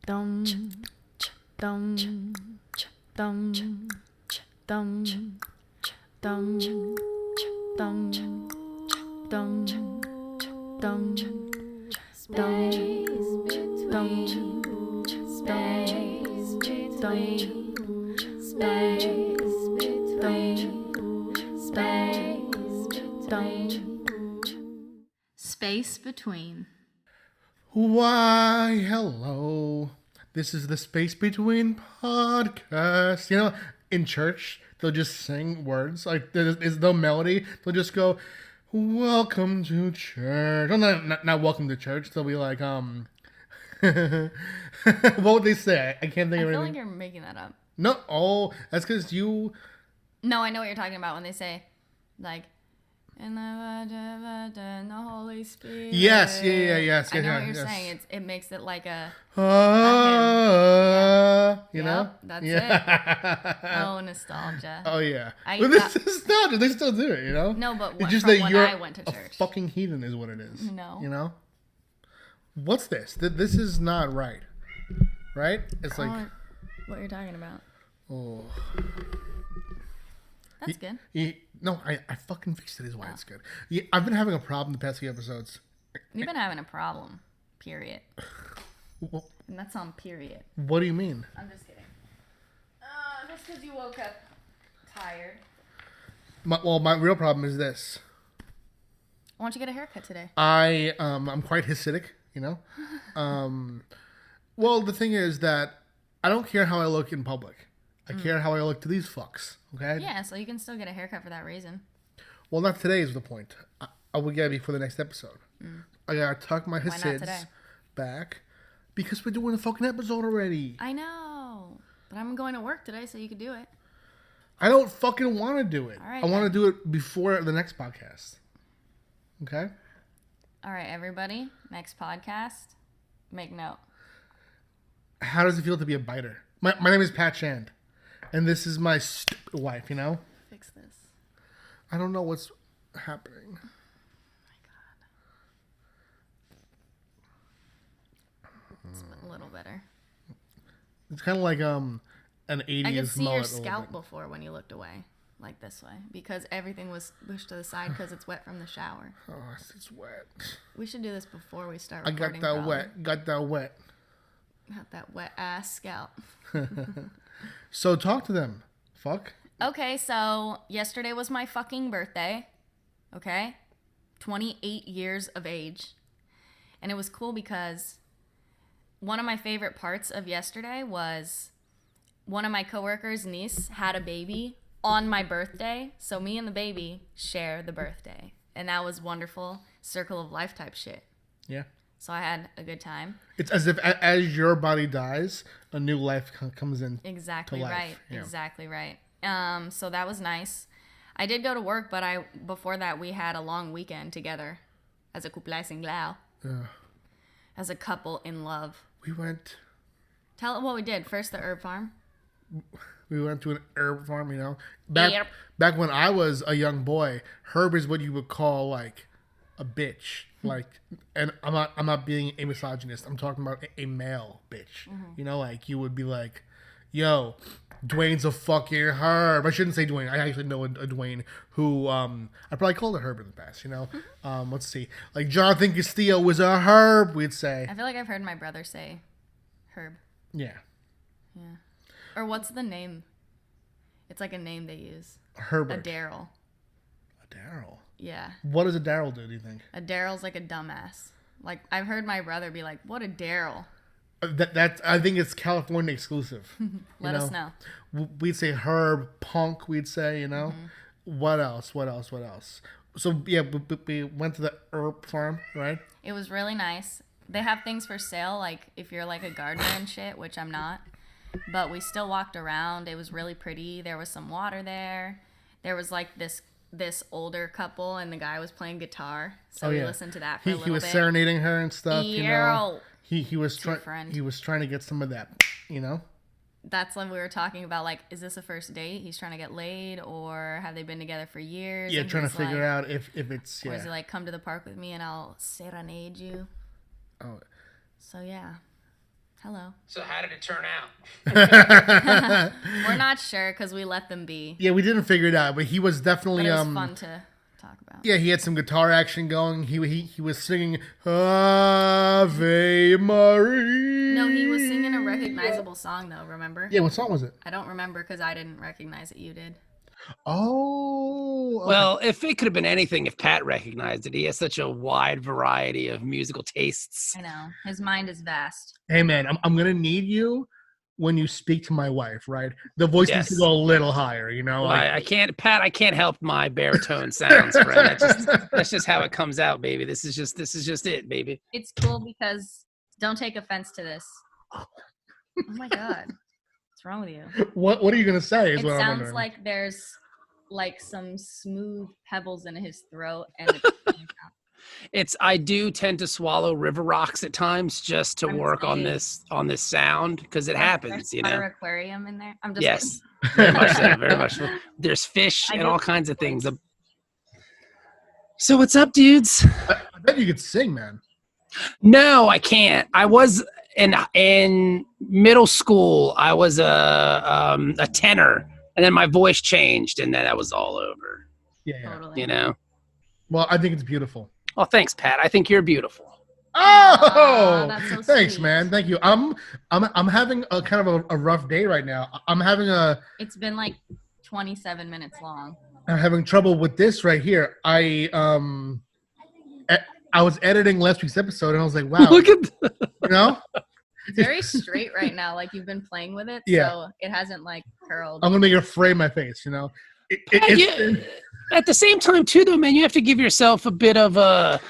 dum dum dum dum dum dum dum dum Space between. Why, hello. This is the Space Between podcast. You know, in church, they'll just sing words. Like, there's no melody. They'll just go, welcome to church. Well, not welcome to church. They'll be like, what would they say? I can't think of I feel anything. like you're making that up. No, oh, that's because you... No, I know what you're talking about when they say, like, and the Holy Spirit. Yes, yes. I know yeah, what you're yes. saying. It makes it like a you know? Yep, that's it. oh, nostalgia. Oh, yeah. I But thought- this is not. They still do it, you know? No, but It's just from that when you're I went to a church. fucking heathen is what it is. No. You know? What's this? This is not right. Right? It's Call like... it what you're talking about. Oh. That's good. No, I fucking fixed it is why it's good. Yeah, I've been having a problem the past few episodes. You've been having a problem, period. Well, And that's on period. what do you mean? I'm just kidding. Just because you woke up tired. My real problem is this. Why don't you get a haircut today? I'm quite Hasidic, you know? Well, the thing is that I don't care how I look in public. I care how I look to these fucks, okay? Yeah, so you can still get a haircut for that reason. Well, not today is the point. I will get it before the next episode. I gotta tuck my Why not Hasids today? back because we're doing a fucking episode already. I know. But I'm going to work today, so you could do it. I don't fucking want to do it. All right, I want to then. do it before the next podcast. Okay? All right, everybody. Next podcast. Make note. How does it feel to be a biter? My name is Pat Shand, and this is my stupid wife, you know? Fix this. I don't know what's happening. It's a little better. It's kind of like an 80s I could see mullet your a little scalp bit. before when you looked away. Like this way. Because everything was pushed to the side because it's wet from the shower. Oh, it's wet. We should do this before we start I recording. got that probably. wet. Got that wet. Got that wet ass scalp. So talk to them. Fuck. Okay, so yesterday was my fucking birthday. Okay? 28 years of age. And it was cool because one of my favorite parts of yesterday was one of my coworkers' niece had a baby on my birthday. So me and the baby share the birthday. And that was wonderful. Circle of life type shit. Yeah. So I had a good time. It's as if as your body dies, a new life comes in. Exactly to life. right. Yeah. Exactly right. So that was nice. I did go to work, but before that we had a long weekend together as a couple singlao. Yeah. As a couple in love. We went Tell them what we did. First the herb farm. to an herb farm, you know. Yep. Back when I was a young boy, herb is what you would call like a bitch. Like, and I'm not being a misogynist. I'm talking about a male bitch. You know, like you would be like, yo, Dwayne's a fucking herb. I shouldn't say Dwayne. I actually know a Dwayne who I probably called a herb in the past, you know. Let's see. Like Jonathan Castillo was a herb, we'd say. I feel like I've heard my brother say herb. Yeah. Yeah. Or what's the name? It's like a name they use. Herbert. A Daryl. A Daryl. Yeah. What does a Daryl do you think? A Daryl's like a dumbass. Like I've heard my brother be like, "What a Daryl." That I think it's California exclusive. Let us know. We'd say herb, punk. We'd say, you know, what else? So yeah, we went to the herb farm, right? It was really nice. They have things for sale, like if you're like a gardener and shit, which I'm not. But we still walked around. It was really pretty. There was some water there. There was like this older couple, and the guy was playing guitar. So we listened to that for a little bit. He was serenading her and stuff. You know, he was friend. he was trying to get some of that, you know. That's when we were talking about, like, is this a first date? He's trying to get laid, or have they been together for years? Yeah, and trying to he's figure like, out if it's Or is he like, come to the park with me and I'll serenade you? Oh. So yeah. Hello. So how did it turn out? We're not sure because we let them be. Yeah, we didn't figure it out, but he was definitely But it was fun to talk about. Yeah, he had some guitar action going. He was singing Ave Maria. No, he was singing a recognizable song though. Remember? Yeah, what song was it? I don't remember because I didn't recognize it. You did. Oh. Okay. Well, if it could have been anything, if Pat recognized it, he has such a wide variety of musical tastes. I know. His mind is vast. Hey man, I'm gonna need you when you speak to my wife, right? The voice needs to Yes. go a little higher, you know. Well, Like, I can't, Pat. I can't help my baritone sounds, friend. That's just how it comes out, baby. This is just it, baby. It's cool because don't take offense to this. Oh my god. What's wrong with you? what are you gonna say? Is It what I'm sounds wondering. like there's like some smooth pebbles in his throat and I do tend to swallow river rocks at times just to I'm work on saying. this sound because it happens, you know. Aquarium in there. I'm just Yes, very much so, very much so. There's fish I and do- all kinds of things. So what's up, dudes? I bet you could sing, man. No, I can't. I was in middle school. I was a tenor, and then my voice changed, and then that was all over. Yeah. totally. You know. Well, I think it's beautiful. Oh, thanks, Pat. I think you're beautiful. Oh, that's so thanks, sweet. man. Thank you. I'm having a kind of a rough day right now. I'm having It's been like 27 minutes long. I'm having trouble with this right here. I was editing last week's episode and I was like, wow, Look at you know, It's very straight right now. Like you've been playing with it, Yeah. so it hasn't like curled. I'm gonna make it frame my face. You know, At the same time, too, though, man, you have to give yourself a bit of a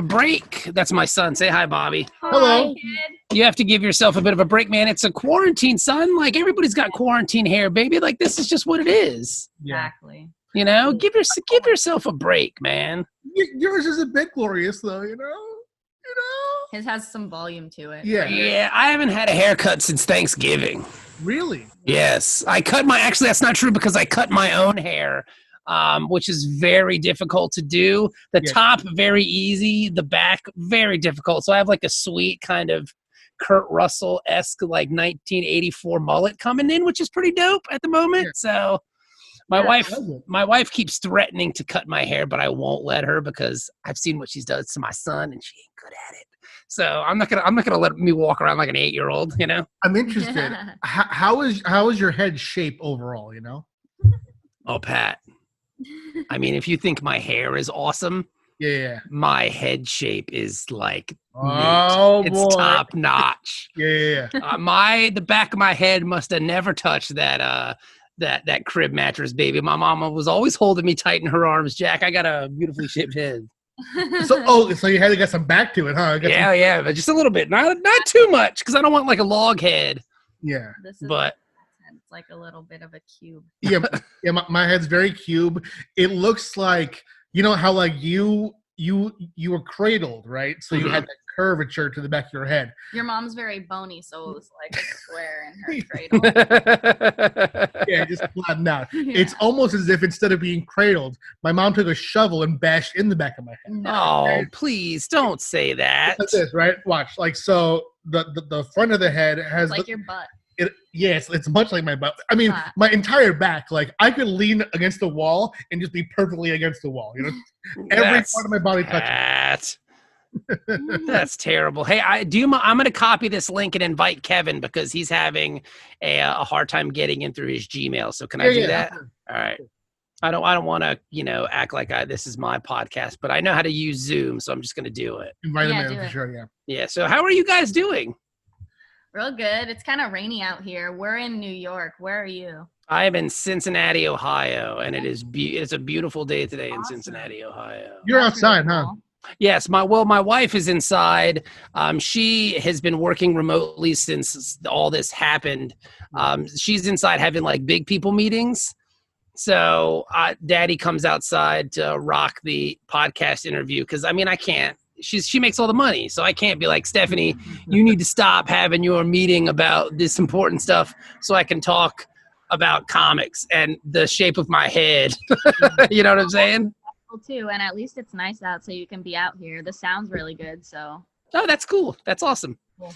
break. That's my son. Say hi, Bobby. Hello. Hi, kid. You have to give yourself a bit of a break, man. It's a quarantine, son. Like everybody's got quarantine hair, baby. Like this is just what it is. Yeah. Exactly. You know, give yourself a break, man. Yours is a bit glorious, though. You know. His has some volume to it. Yeah. Yeah, I haven't had a haircut since Thanksgiving. Really. Yes, I cut my. Actually, that's not true because I cut my own hair, which is very difficult to do. The Yeah. top very easy, the back very difficult. So I have like a sweet kind of Kurt Russell-esque like 1984 mullet coming in, which is pretty dope at the moment. Yeah. So Yeah. my wife keeps threatening to cut my hair, but I won't let her because I've seen what she does to my son, and she ain't good at it. So I'm not gonna let me walk around like an 8-year-old, you know. I'm interested. How is your head shape overall? You know. Oh, Pat. I mean, if you think my hair is awesome, Yeah. my head shape is like Oh, mint. boy. It's top notch. Yeah. The back of my head must have never touched that crib mattress, baby. My mama was always holding me tight in her arms. Jack, I got a beautifully shaped head. So your head got some back to it, huh? Yeah, but just a little bit, not too much, because I don't want like a log head. Yeah. This is But it's like a little bit of a cube. Yeah. My head's very cube. It looks like, you know how like you were cradled, right? So you had that curvature to the back of your head. Your mom's very bony, so it was like a square in her cradle. Yeah, just flattened out. Yeah. It's almost as if instead of being cradled, my mom took a shovel and bashed in the back of my head. No. Oh, please don't say that. Like this, right? Watch. Like, so the front of the head has It's like your butt. it's much like my butt. I mean, Flat. my entire back. Like, I could lean against the wall and just be perfectly against the wall. You know, every That's- part of my body touches. Pat. That's terrible. Hey, I'm going to copy this link and invite Kevin because he's having a hard time getting in through his Gmail. So can I do that? All right. I don't want to, act like this is my podcast, but I know how to use Zoom, so I'm just going to do it. Invite Yeah, him do in for it. sure. Yeah. Yeah. So how are you guys doing? Real good. It's kind of rainy out here. We're in New York. Where are you? I am in Cincinnati, Ohio, and it's a beautiful day today in Awesome. Cincinnati, Ohio. You're That's outside, really huh? cool. Yes, my wife is inside. She has been working remotely since all this happened. She's inside having like big people meetings. So Daddy comes outside to rock the podcast interview because I can't. She makes all the money, so I can't be like, Stephanie, you need to stop having your meeting about this important stuff so I can talk about comics and the shape of my head. You know what I'm saying? Too, and at least it's nice out, so you can be out here. The sound's really good, so Oh, that's cool. That's awesome. Cool.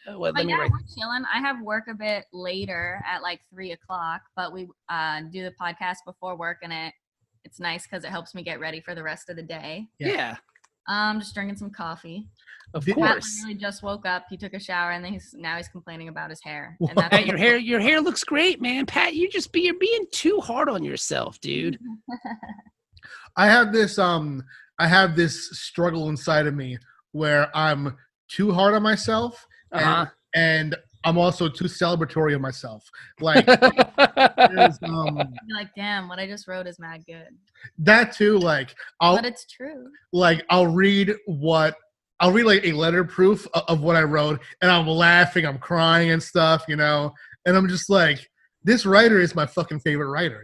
Let But me yeah, write. we're chilling. I have work a bit later at like 3:00, but we do the podcast before work, and it's nice because it helps me get ready for the rest of the day. Yeah, Just drinking some coffee. of Did- Matt course. literally just woke up. He took a shower, and then he's complaining about his hair. What? And that's Pat, your hair looks great, man. Pat, you're being too hard on yourself, dude. I have this struggle inside of me where I'm too hard on myself and I'm also too celebratory of myself. Like there's, You're like, damn, what I just wrote is mad good. that too. Like But it's true. I'll read like a letter proof of what I wrote, and I'm laughing, I'm crying and stuff, and I'm just like, this writer is my fucking favorite writer,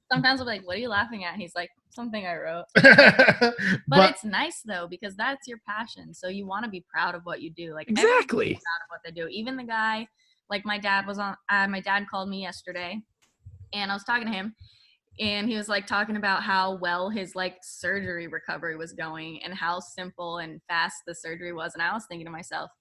Sometimes I'll be like, what are you laughing at? And he's like, something I wrote. But but it's nice though, because that's your passion. So you want to be proud of what you do. Like Exactly. everyone's proud of what they do. Even the guy, like my dad called me yesterday, and I was talking to him, and he was like talking about how well his like surgery recovery was going and how simple and fast the surgery was. And I was thinking to myself,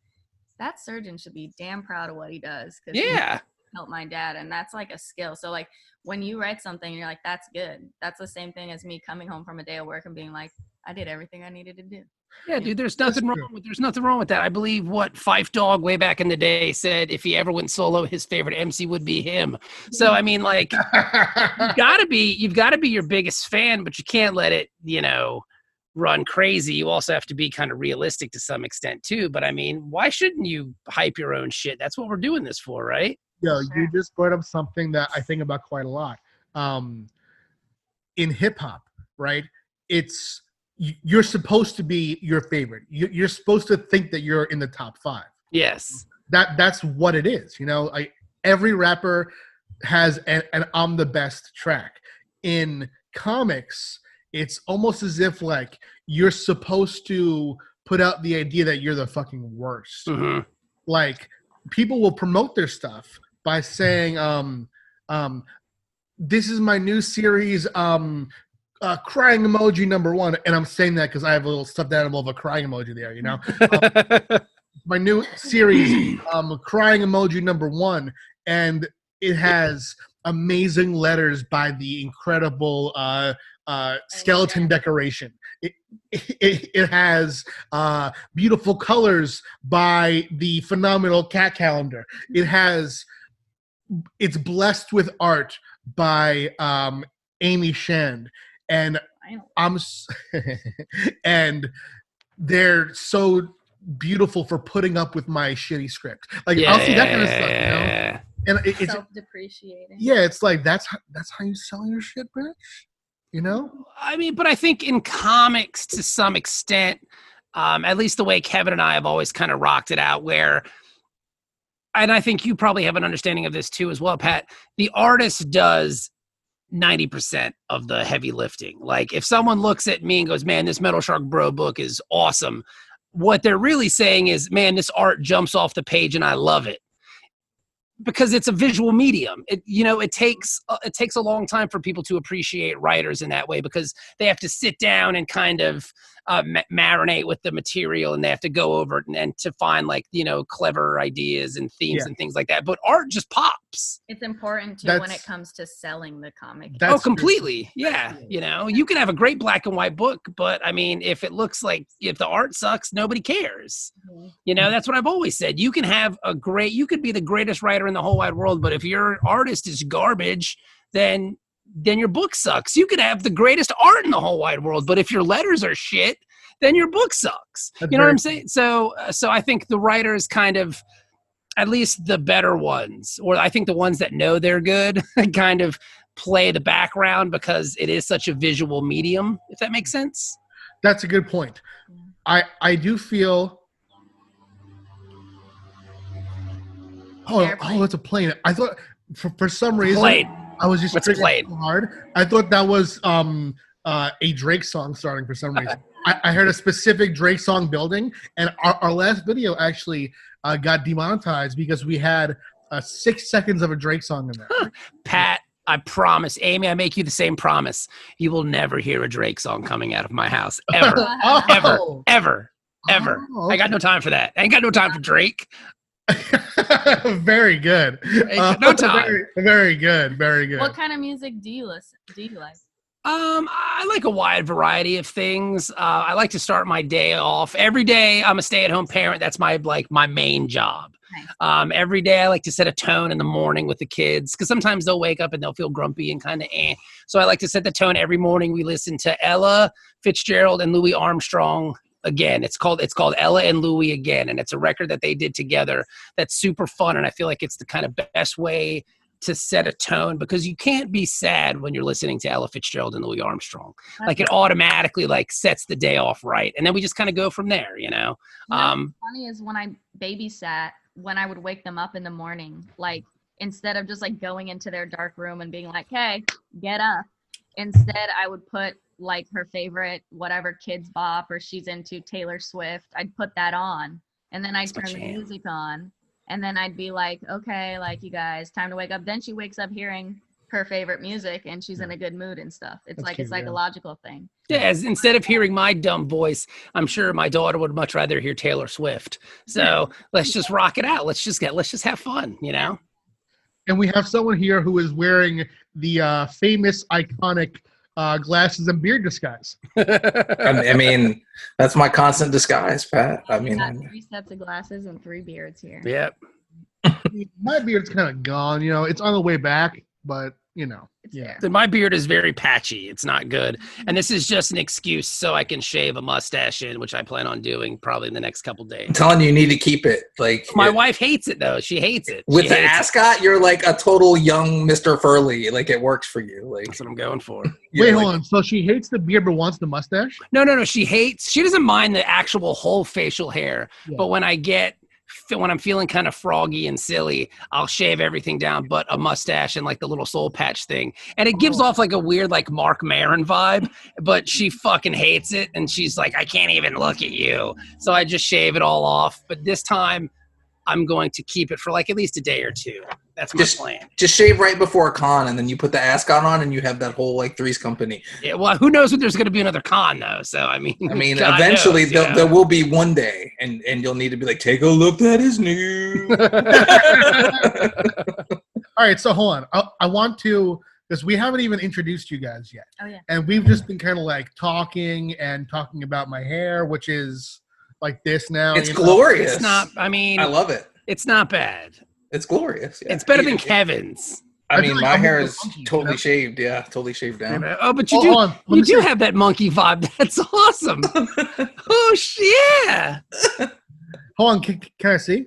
that surgeon should be damn proud of what he does. Yeah. Help my dad, and that's like a skill. So like when you write something and you're like, that's good, that's the same thing as me coming home from a day of work and being like, I did everything I needed to do. Yeah, dude, there's nothing wrong with that. I believe what Fife Dog way back in the day said, if he ever went solo, his favorite MC would be him. So I mean, like, you've got to be your biggest fan, but you can't let it, run crazy. You also have to be kind of realistic to some extent too. But I mean, why shouldn't you hype your own shit? That's what we're doing this for, right? Yo, you just brought up something that I think about quite a lot. In hip hop, right? You're supposed to be your favorite. You're supposed to think that you're in the top 5. Yes. That's what it is. Every rapper has an I'm the best track. In comics, it's almost as if like you're supposed to put out the idea that you're the fucking worst. Mm-hmm. Like people will promote their stuff by saying, this is my new series, crying emoji #1. And I'm saying that because I have a little stuffed animal of a crying emoji there, my new series, crying emoji #1. And it has amazing letters by the incredible skeleton decoration. It has beautiful colors by the phenomenal cat calendar. It's blessed with art by Amy Shand, and and they're so beautiful for putting up with my shitty script. Like I'll see that kind of stuff, And it's self-depreciating. Yeah, it's like that's how you sell your shit, British. I mean, but I think in comics to some extent, at least the way Kevin and I have always kind of rocked it out, where, and I think you probably have an understanding of this too as well, Pat, the artist does 90% of the heavy lifting. Like if someone looks at me and goes, man, this Metal Shark Bro book is awesome, what they're really saying is, man, this art jumps off the page and I love it. Because it's a visual medium. It takes a long time for people to appreciate writers in that way, because they have to sit down and kind of marinate with the material, and they have to go over it and to find like, clever ideas and themes and things like that. But art just pops. It's important too when it comes to selling the comic. Oh, completely. True. Yeah. You can have a great black and white book, but I mean, if the art sucks, nobody cares. Mm-hmm. That's what I've always said. You could be the greatest writer in the whole wide world, but if your artist is garbage, then your book sucks. You could have the greatest art in the whole wide world, but if your letters are shit, then your book sucks. You know what I'm saying? So I think the writers kind of, at least the better ones, or I think the ones that know they're good, kind of play the background because it is such a visual medium, if that makes sense. That's a good point. I do feel... Oh, that's a plane. I thought for some reason I was just triggering so hard. I thought that was a Drake song starting for some reason. I heard a specific Drake song building, and our last video actually got demonetized because we had 6 seconds of a Drake song in there. Pat, I promise, Amy, I make you the same promise. You will never hear a Drake song coming out of my house ever, ever. ever. Oh, I got no time for that. I ain't got no time for Drake. Very good. No time. Very good. Very good. What kind of music do you listen? Do you like? I like a wide variety of things. I like to start my day off. Every day, I'm a stay-at-home parent. That's my main job. Nice. Every day, I like to set a tone in the morning with the kids because sometimes they'll wake up and they'll feel grumpy and kind of So I like to set the tone every morning. We listen to Ella Fitzgerald and Louis Armstrong again. It's called Ella and Louis Again, and it's a record that they did together that's super fun, and I feel like it's the kind of best way to set a tone because you can't be sad when you're listening to Ella Fitzgerald and Louis Armstrong. Like it automatically like sets the day off right, and then we just kind of go from there, you know. What's funny is when I babysat, when I would wake them up in the morning, like instead of just like going into their dark room and being like, "Hey, get up," instead I would put like her favorite whatever Kids Bop or she's into Taylor Swift. I'd put that on, and then I'd turn the music on. And then I'd be like, okay, like you guys, time to wake up. Then she wakes up hearing her favorite music and she's in a good mood and stuff. It's like a psychological thing. Yeah, instead of hearing my dumb voice, I'm sure my daughter would much rather hear Taylor Swift. So let's just rock it out. Let's just have fun, you know? And we have someone here who is wearing the famous, iconic glasses and beard disguise. I mean, that's my constant disguise, Pat. I mean, got 3 sets of glasses and 3 beards here. Yep. My beard's kind of gone, you know. It's on the way back, but you know, Yeah. So my beard is very patchy. It's not good. And this is just an excuse so I can shave a mustache in, which I plan on doing probably in the next couple days. I'm telling you need to keep it. Like My wife hates it though. She hates it. with She the hates it. ascot, you're like a total young Mr. Furley. Like it works for you. Like That's what I'm going for. Wait, like, hold on. So she hates the beard but wants the mustache? No. She doesn't mind the actual whole facial hair. Yeah. But when I'm feeling kind of froggy and silly, I'll shave everything down but a mustache and like the little soul patch thing. And it gives off like a weird like Mark Maron vibe, but she fucking hates it. And she's like, I can't even look at you. So I just shave it all off. But this time I'm going to keep it for like at least a day or two. That's my plan. Just shave right before a con, and then you put the ascot on, and you have that whole like Three's Company. Yeah, well, who knows when there's going to be another con though? So I mean, God eventually knows, there will be one day, and you'll need to be like, take a look, that is new. All right, so hold on. I want to, because we haven't even introduced you guys yet. Oh, yeah. And we've just been kind of like talking about my hair, which is like this now. It's you know? glorious. It's not. I mean, I love it. It's not bad. It's glorious. Yeah. It's better than Kevin's. I mean, feel like my I'm hair a is monkey, totally you know? shaved. Yeah, totally shaved down. Oh, but you Hold on. Let me do see. have that monkey vibe. That's awesome. Oh shit! Yeah. Hold on. Can I see?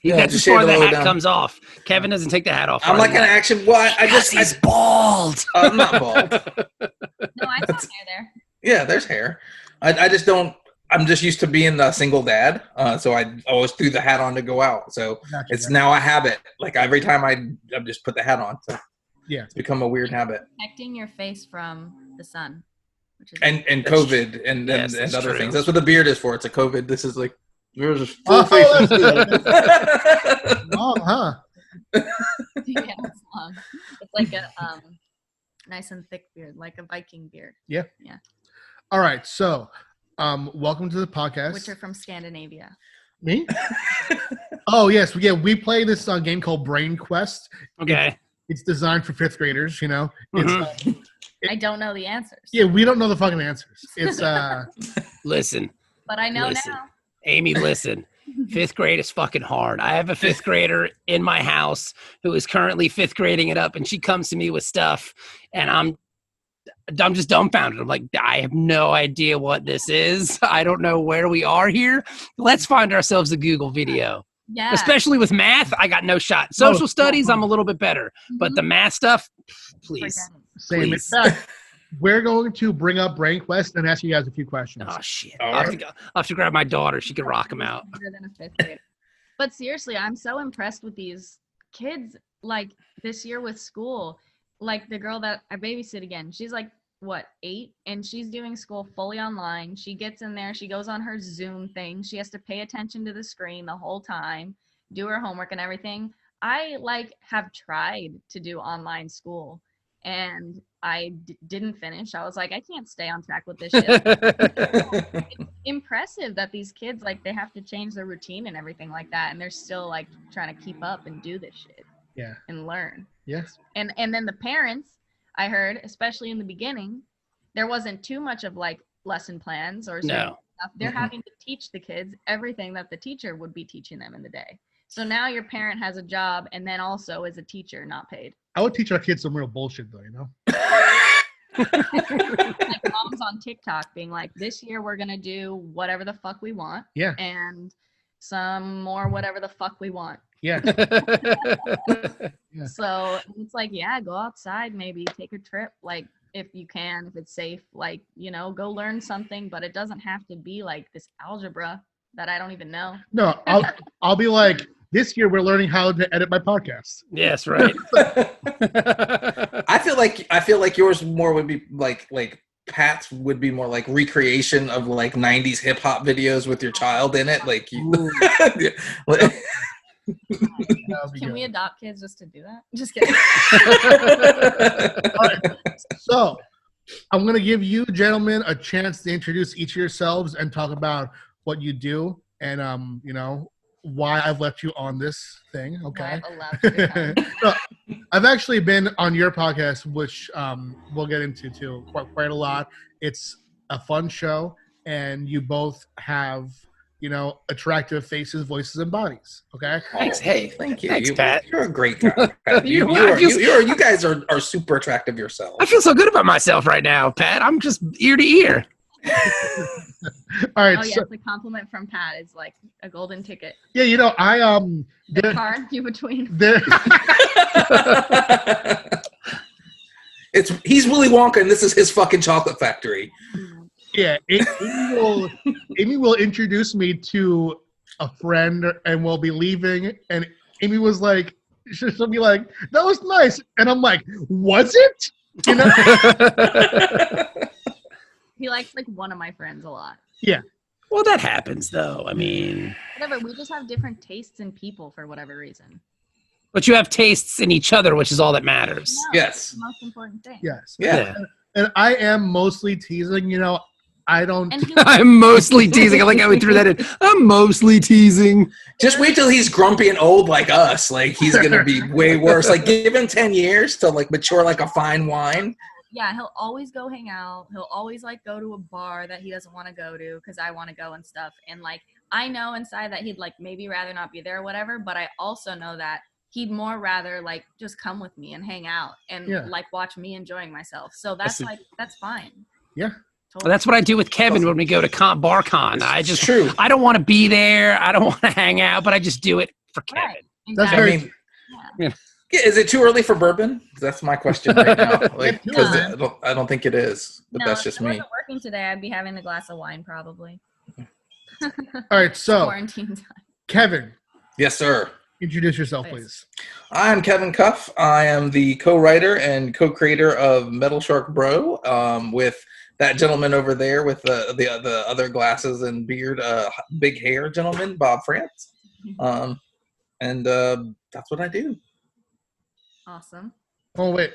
Yeah, That's just before shave the it low hat down. comes off. Kevin doesn't take the hat off. I'm like an action. What? He's bald. I'm not bald. No, I saw hair there. Yeah, there's hair. I just don't. I'm just used to being a single dad, so I always threw the hat on to go out. So Gotcha, it's gotcha. now a habit. Like every time I just put the hat on. So Yeah. it's become a weird habit. Protecting your face from the sun, which is And COVID and Yes, that's other true. things. That's what the beard is for. It's a COVID. This is like yours is Oh, full face. that's long, huh? yeah, it's long. It's like a nice and thick beard, like a Viking beard, All right, so welcome to the podcast. which are from Scandinavia. Me? Oh yes, yeah. We play this game called BrainQuest. Okay. It's designed for 5th graders. You know, it's I don't know the answers. yeah. We don't know the fucking answers. It's Listen, But I know Listen. now. Amy, listen. 5th grade is fucking hard. I have a 5th grader in my house who is currently 5th grading it up, and she comes to me with stuff, and I'm just dumbfounded. I'm like, I have no idea what this is. I don't know where we are here. Let's find ourselves a Google video. Yeah. Especially with math, I got no shot. Social studies, I'm a little bit better. But the math stuff, please. Forget it. same. In Please. fact, we're going to bring up BrainQuest and ask you guys a few questions. Oh, shit. All I'll have to grab my daughter. She can rock them out. Better than a 5th grader. But seriously, I'm so impressed with these kids. Like this year with school, like the girl that I babysit again, she's like, what, 8? And she's doing school fully online. She gets in there, she goes on her Zoom thing. She has to pay attention to the screen the whole time, do her homework and everything. I like have tried to do online school and I didn't finish. I was like, I can't stay on track with this shit. It's impressive that these kids, like, they have to change their routine and everything like that, and they're still like trying to keep up and do this shit. Yeah. And learn. Yes. And then the parents, I heard, especially in the beginning, there wasn't too much of like lesson plans or stuff. They're having to teach the kids everything that the teacher would be teaching them in the day. So now your parent has a job and then also is a teacher, not paid. I would teach our kids some real bullshit though, you know? Like moms on TikTok being like, this year we're going to do whatever the fuck we want. Yeah. And some more whatever the fuck we want. Yeah. So it's like, yeah, go outside, maybe take a trip. Like, if you can, if it's safe, like, you know, go learn something, but it doesn't have to be like this algebra that I don't even know. No, I'll be like, this year we're learning how to edit my podcast. Yes, right. I feel like yours more would be like Pat's would be more like recreation of like 90s hip hop videos with your child in it. Like you Can we adopt kids just to do that? Just kidding. Right. So I'm going to give you gentlemen a chance to introduce each of yourselves and talk about what you do and, you know, why I've left you on this thing. Okay. I've allowed you to come. So, I've actually been on your podcast, which we'll get into too quite a lot. It's a fun show and you both have, you know, attractive faces, voices, and bodies. Okay. Thanks. Hey, thank you. Thanks, Pat. You're a great guy. Pat. You guys are super attractive yourselves. I feel so good about myself right now, Pat. I'm just ear to ear. All right. Oh So, yes, the compliment from Pat is like a golden ticket. yeah, you know, The card you between. He's Willy Wonka and this is his fucking chocolate factory. Yeah, Amy will introduce me to a friend and we'll be leaving and Amy was like, she'll be like, that was nice. And I'm like, was it? You know? He likes like one of my friends a lot. Yeah. Well, that happens though. I mean, Whatever, we just have different tastes in people for whatever reason. but you have tastes in each other, which is all that matters. No, Yes. that's the most important thing. Yes. Yeah. And I am mostly teasing, you know, I don't. And he I'm mostly teasing. I like how we threw that in. I'm mostly teasing. Just wait till he's grumpy and old like us. Like he's gonna be way worse. Like give him 10 years to like mature like a fine wine. yeah, he'll always go hang out. He'll always like go to a bar that he doesn't want to go to because I want to go and stuff. And like I know inside that he'd like maybe rather not be there or whatever, but I also know that he'd more rather like just come with me and hang out and like watch me enjoying myself. So that's like that's fine. Yeah. Totally. Well, that's what I do with Kevin when we go to BarCon. It's true. I don't want to be there. I don't want to hang out, but I just do it for Kevin. Right. That's Exactly. very. I mean, yeah, is it too early for bourbon? That's my question right now. Like, because I don't think it is, but that's just if I me. wasn't working today, I'd be having a glass of wine probably. All right. So, Quarantine time. Kevin, Yes, sir. introduce yourself, Please. please. I'm Kevin Cuffe. I am the co-writer and co-creator of Metal Shark Bro, with that gentleman over there with the other glasses and beard, big hair gentleman, Bob Frantz. And that's what I do. Awesome. Oh, wait.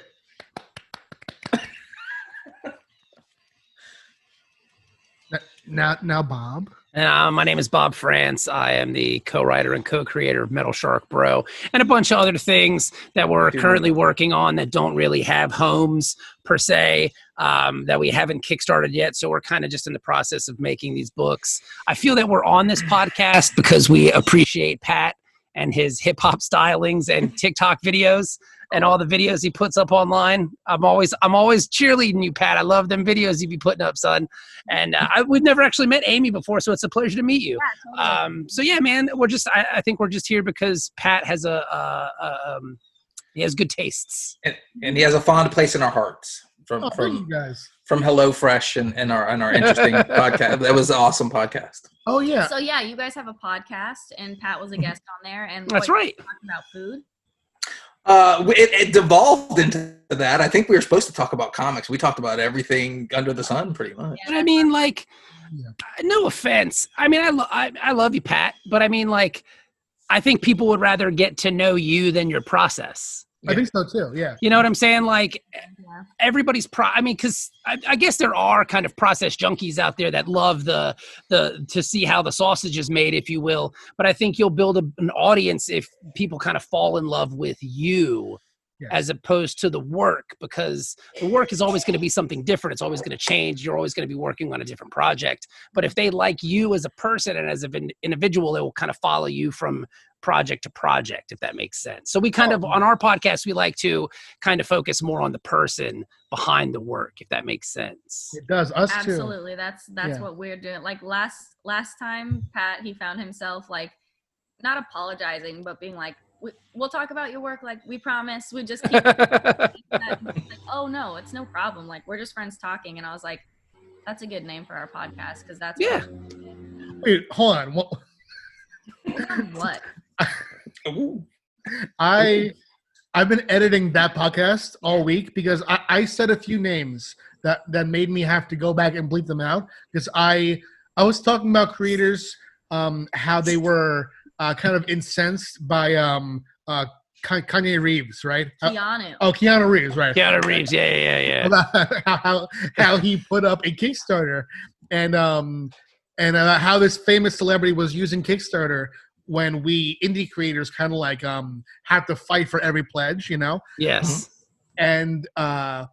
Now, Bob. My name is Bob Frantz. I am the co-writer and co-creator of Metal Shark Bro and a bunch of other things that we're currently working on that don't really have homes per se, that we haven't kickstarted yet. So we're kind of just in the process of making these books. I feel that we're on this podcast because we appreciate Pat and his hip hop stylings and TikTok videos and all the videos he puts up online. I'm always cheerleading you, Pat. I love them videos you be putting up, son. And we've never actually met Amy before, so it's a pleasure to meet you. Yeah, totally. So yeah, man, I think we're just here because Pat has he has good tastes. And he has a fond place in our hearts Thank you guys. from HelloFresh and our interesting podcast. That was an awesome podcast. Oh, yeah. So yeah, you guys have a podcast, and Pat was a guest on there, and That's what, right. you're talking about food. It devolved into that. I think we were supposed to talk about comics. We talked about everything under the sun, pretty much. But I mean, like, no offense. I mean, I love you, Pat. But I mean, like, I think people would rather get to know you than your process. I think so too. Yeah. You know what I'm saying? Like Yeah. everybody's I mean, because I guess there are kind of process junkies out there that love the to see how the sausage is made, if you will. But I think you'll build an audience if people kind of fall in love with you. Yes. As opposed to the work, because the work is always going to be something different. It's always going to change. You're always going to be working on a different project. But if they like you as a person and as an individual, they will kind of follow you from project to project, if that makes sense. So we kind of, on our podcast, we like to kind of focus more on the person behind the work, if that makes sense. It does. Us too. Absolutely. That's what we're doing. Like last time, Pat, he found himself like not apologizing, but being like, we'll talk about your work, like we promise. We just keep like, oh no, it's no problem, like we're just friends talking. And I was like, that's a good name for our podcast, because that's Wait, hold on. What? I've been editing that podcast all week because I said a few names that made me have to go back and bleep them out, because I was talking about creators, how they were kind of incensed by Kanye Reeves, right? Keanu. Keanu Reeves, right? Keanu Reeves, yeah. About how he put up a Kickstarter, and how this famous celebrity was using Kickstarter when we indie creators kind of like have to fight for every pledge, you know? Yes. And I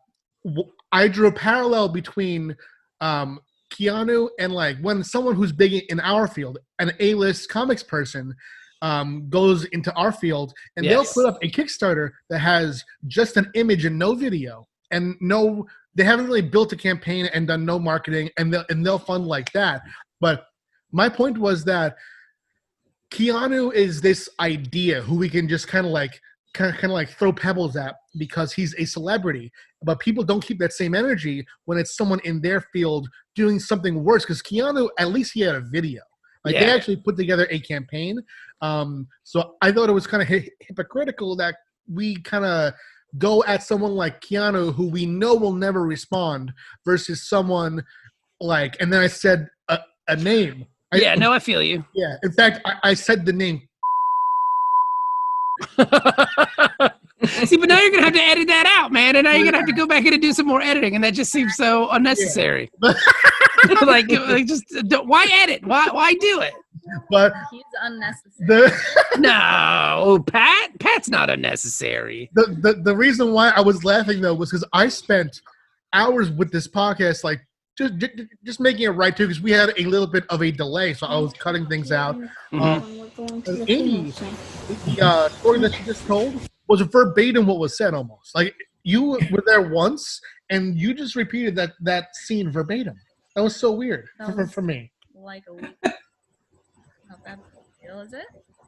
drew a parallel between Keanu and like when someone who's big in our field, an A-list comics person, goes into our field, and they'll put up a Kickstarter that has just an image and no video, and they haven't really built a campaign and done no marketing, and they'll fund like that. But my point was that Keanu is this idea who we can just kind of like throw pebbles at because he's a celebrity, but people don't keep that same energy when it's someone in their field doing something worse. Because Keanu, at least he had a video. Like they actually put together a campaign. So I thought it was kind of hypocritical that we kind of go at someone like Keanu, who we know will never respond, versus someone like, and then I said a name. I feel you. Yeah. In fact, I said the name. See, but now you're going to have to edit that out, man. And now you're going to have to go back in and do some more editing. And that just seems so unnecessary. Yeah. like just don't, why edit? Why do it? But he's unnecessary. No, Pat's not unnecessary. The reason why I was laughing though was because I spent hours with this podcast, like just making it right too, because we had a little bit of a delay, so I was cutting things out. Amy, the story that you just told was verbatim what was said, almost. Like you were there once and you just repeated that scene verbatim. That was so weird for me. Like a week. Not that big deal, is it?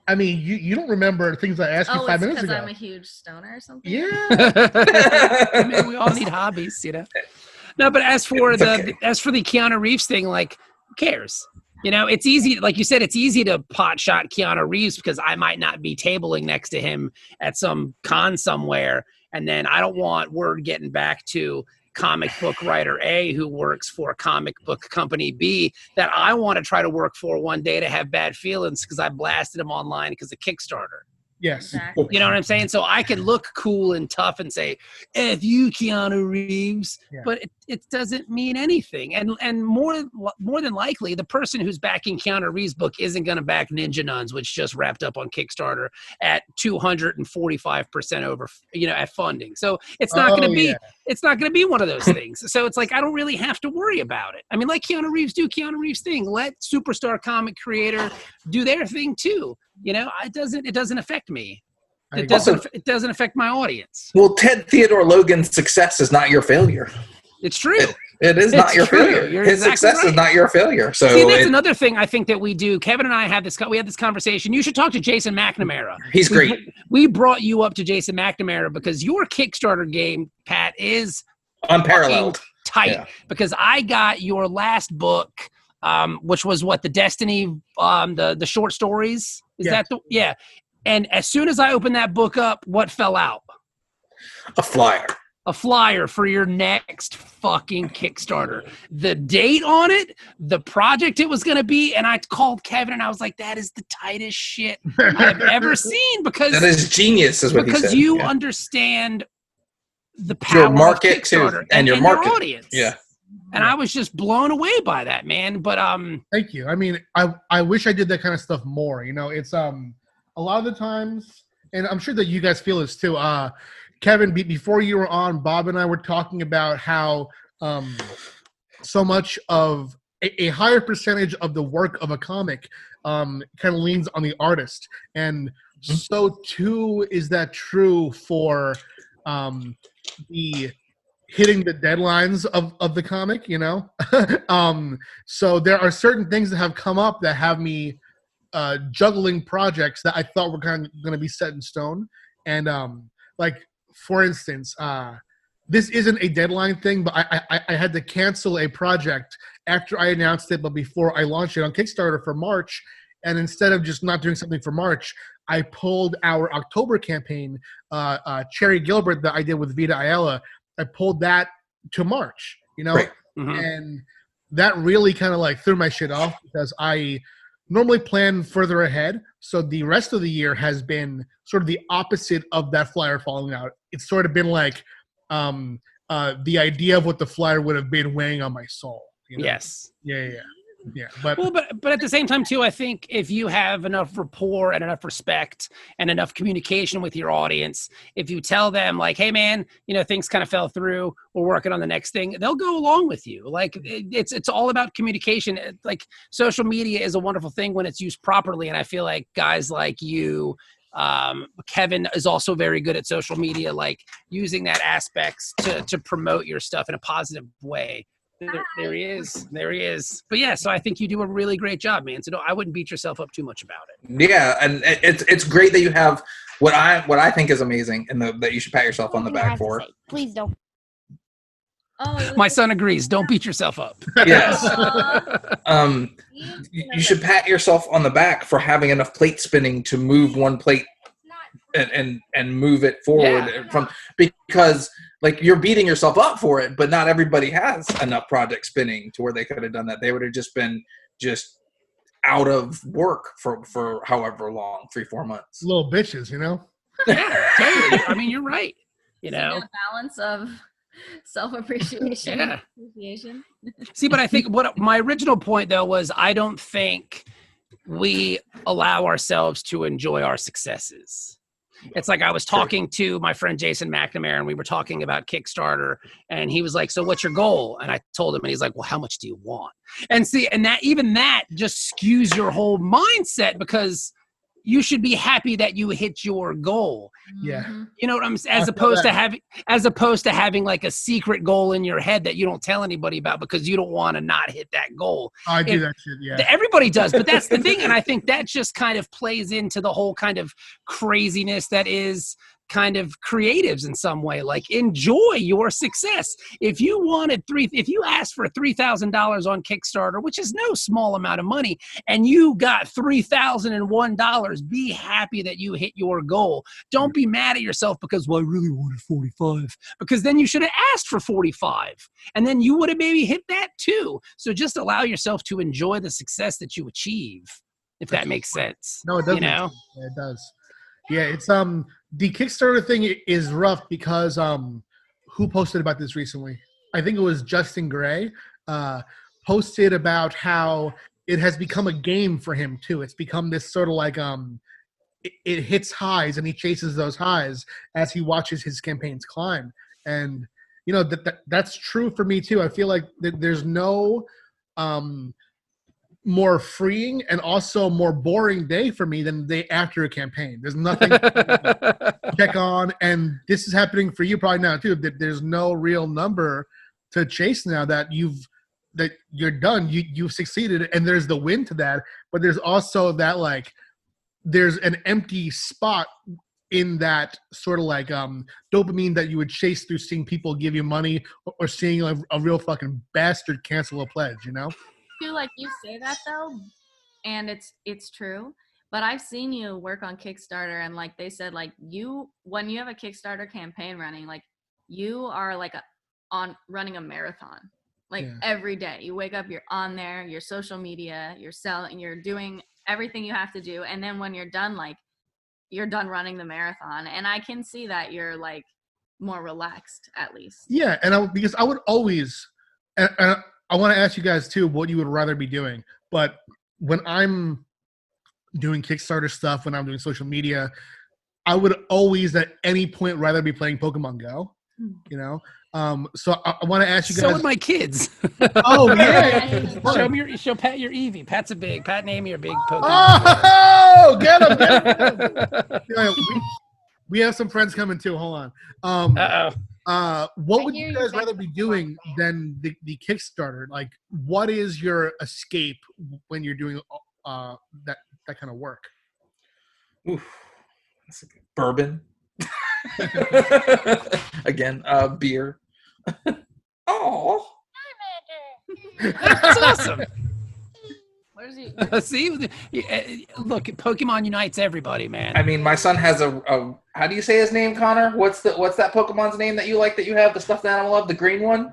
I mean, you don't remember things I asked you 5 minutes ago. Because I'm a huge stoner or something? Yeah. I mean, we all need hobbies, you know. No, but as for the Keanu Reeves thing, like, who cares? You know, it's easy, like you said, it's easy to pot shot Keanu Reeves because I might not be tabling next to him at some con somewhere, and then I don't want word getting back to comic book writer A who works for comic book company B that I want to try to work for one day to have bad feelings because I blasted him online because of Kickstarter. Yes. Exactly. You know what I'm saying? So I can look cool and tough and say, F you, Keanu Reeves, but it doesn't mean anything. And more than likely, the person who's backing Keanu Reeves' book isn't going to back Ninja Nuns, which just wrapped up on Kickstarter at 245% over, at funding. So it's not going to be, it's not going to be one of those things. So it's like, I don't really have to worry about it. I mean, let Keanu Reeves do Keanu Reeves' thing. Let superstar comic creator do their thing too. It doesn't affect me. It doesn't affect my audience. Well, Ted Theodore Logan's success is not your failure. It's true. It is not your failure. His success is not your failure. So that's another thing I think that we do. Kevin and I had this conversation. You should talk to Jason McNamara. He's great. We brought you up to Jason McNamara because your Kickstarter game, Pat, is unparalleled, tight. Because I got your last book, which was the Destiny, the short stories. Is that And as soon as I opened that book up, what fell out? A flyer. a flyer for your next fucking Kickstarter. The date on it, the project it was going to be, and I called Kevin and I was like, that is the tightest shit I've ever seen because That is genius, is what he said. because you Yeah. understand the Your power market of Kickstarter too, and your your market. audience. Yeah. And I was just blown away by that, man. But Thank you. I mean, I wish I did that kind of stuff more. You know, it's a lot of the times, and I'm sure that you guys feel this too. Kevin, before you were on, Bob and I were talking about how so much of a higher percentage of the work of a comic kind of leans on the artist, and so too is that true for the hitting the deadlines of the comic, you know? So there are certain things that have come up that have me juggling projects that I thought were kind of going to be set in stone. And like, for instance, this isn't a deadline thing, but I had to cancel a project after I announced it, but before I launched it on Kickstarter for March. And instead of just not doing something for March, I pulled our October campaign, Cherry Gilbert, that I did with Vita Ayala. I pulled that to March, you know, Right. and that really kind of like threw my shit off because I normally plan further ahead. So the rest of the year has been sort of the opposite of that flyer falling out. It's sort of been like the idea of what the flyer would have been weighing on my soul. You know? yes. Yeah. But Well, but at the same time, too, I think if you have enough rapport and enough respect and enough communication with your audience, if you tell them like, hey, man, you know, things kind of fell through, we're working on the next thing, they'll go along with you. Like it's all about communication. Like social media is a wonderful thing when it's used properly. And I feel like guys like you, Kevin is also very good at social media, like using that aspects to promote your stuff in a positive way. There he is. But yeah, so I think you do a really great job, man. So I wouldn't beat yourself up too much about it. Yeah, and it's great that you have what I think is amazing, and that you should pat yourself on the back for. Please don't. Oh, My son agrees. Don't beat yourself up. Yes. You should pat yourself on the back for having enough plate spinning to move one plate and move it forward because like you're beating yourself up for it, but not everybody has enough project spinning to where they could have done that. They would have just been out of work for however long, 3-4 months. little bitches, you know? Yeah, totally. I mean, you're right. You know, balance of self-appreciation. Yeah. Appreciation. See, but I think what my original point though was I don't think we allow ourselves to enjoy our successes. It's like I was talking to my friend Jason McNamara and we were talking about Kickstarter and he was like, so what's your goal? And I told him and he's like, well, how much do you want? And see, and that just skews your whole mindset because you should be happy that you hit your goal. Yeah. You know what I'm saying? As opposed to having like a secret goal in your head that you don't tell anybody about because you don't want to not hit that goal. I do that shit, yeah. Everybody does, but that's the thing. And I think that just kind of plays into the whole kind of craziness that is kind of creatives in some way. Like enjoy your success. If you asked for $3,000 on Kickstarter, which is no small amount of money, and you got $3,001, be happy that you hit your goal. Don't be mad at yourself because, well, I really wanted 45, because then you should have asked for 45 and then you would have maybe hit that too. So just allow yourself to enjoy the success that you achieve, if that makes sense. No, it doesn't. You know? Yeah, it does. Yeah, it's the Kickstarter thing is rough because who posted about this recently? I think it was Justin Gray posted about how it has become a game for him too. It's become this sort of like it hits highs and he chases those highs as he watches his campaigns climb. And you know that's true for me too. I feel like there's no more freeing and also more boring day for me than the day after a campaign. There's nothing to check on, and this is happening for you probably now too. That there's no real number to chase now that you're done. You've succeeded, and there's the win to that. But there's also that like there's an empty spot in that sort of like dopamine that you would chase through seeing people give you money or seeing a real fucking bastard cancel a pledge. You know. I feel like you say that though, and it's true, but I've seen you work on Kickstarter and like they said, like when you have a Kickstarter campaign running, like you are like on running a marathon. Like Yeah. every day you wake up, you're on there, your social media, you're selling, you're doing everything you have to do. And then when you're done, like you're done running the marathon. And I can see that you're like more relaxed at least. Yeah, and because I would always, and I want to ask you guys too what you would rather be doing. But when I'm doing Kickstarter stuff, when I'm doing social media, I would always at any point rather be playing Pokemon Go. You know, so I want to ask you guys. So would my kids. Oh yeah, Show Pat your Eevee. Pat and Amy are big Pokemon. Oh, get him! Yeah, we have some friends coming too. Hold on. What would you guys rather be doing than the Kickstarter? Like, what is your escape when you're doing that kind of work? Oof. Bourbon. Again, beer. Oh, That's awesome. Where's he? See, look, Pokemon unites everybody, man. I mean, my son has a. How do you say his name, Connor? What's that Pokemon's name that you like? That you have the stuffed animal of, the green one?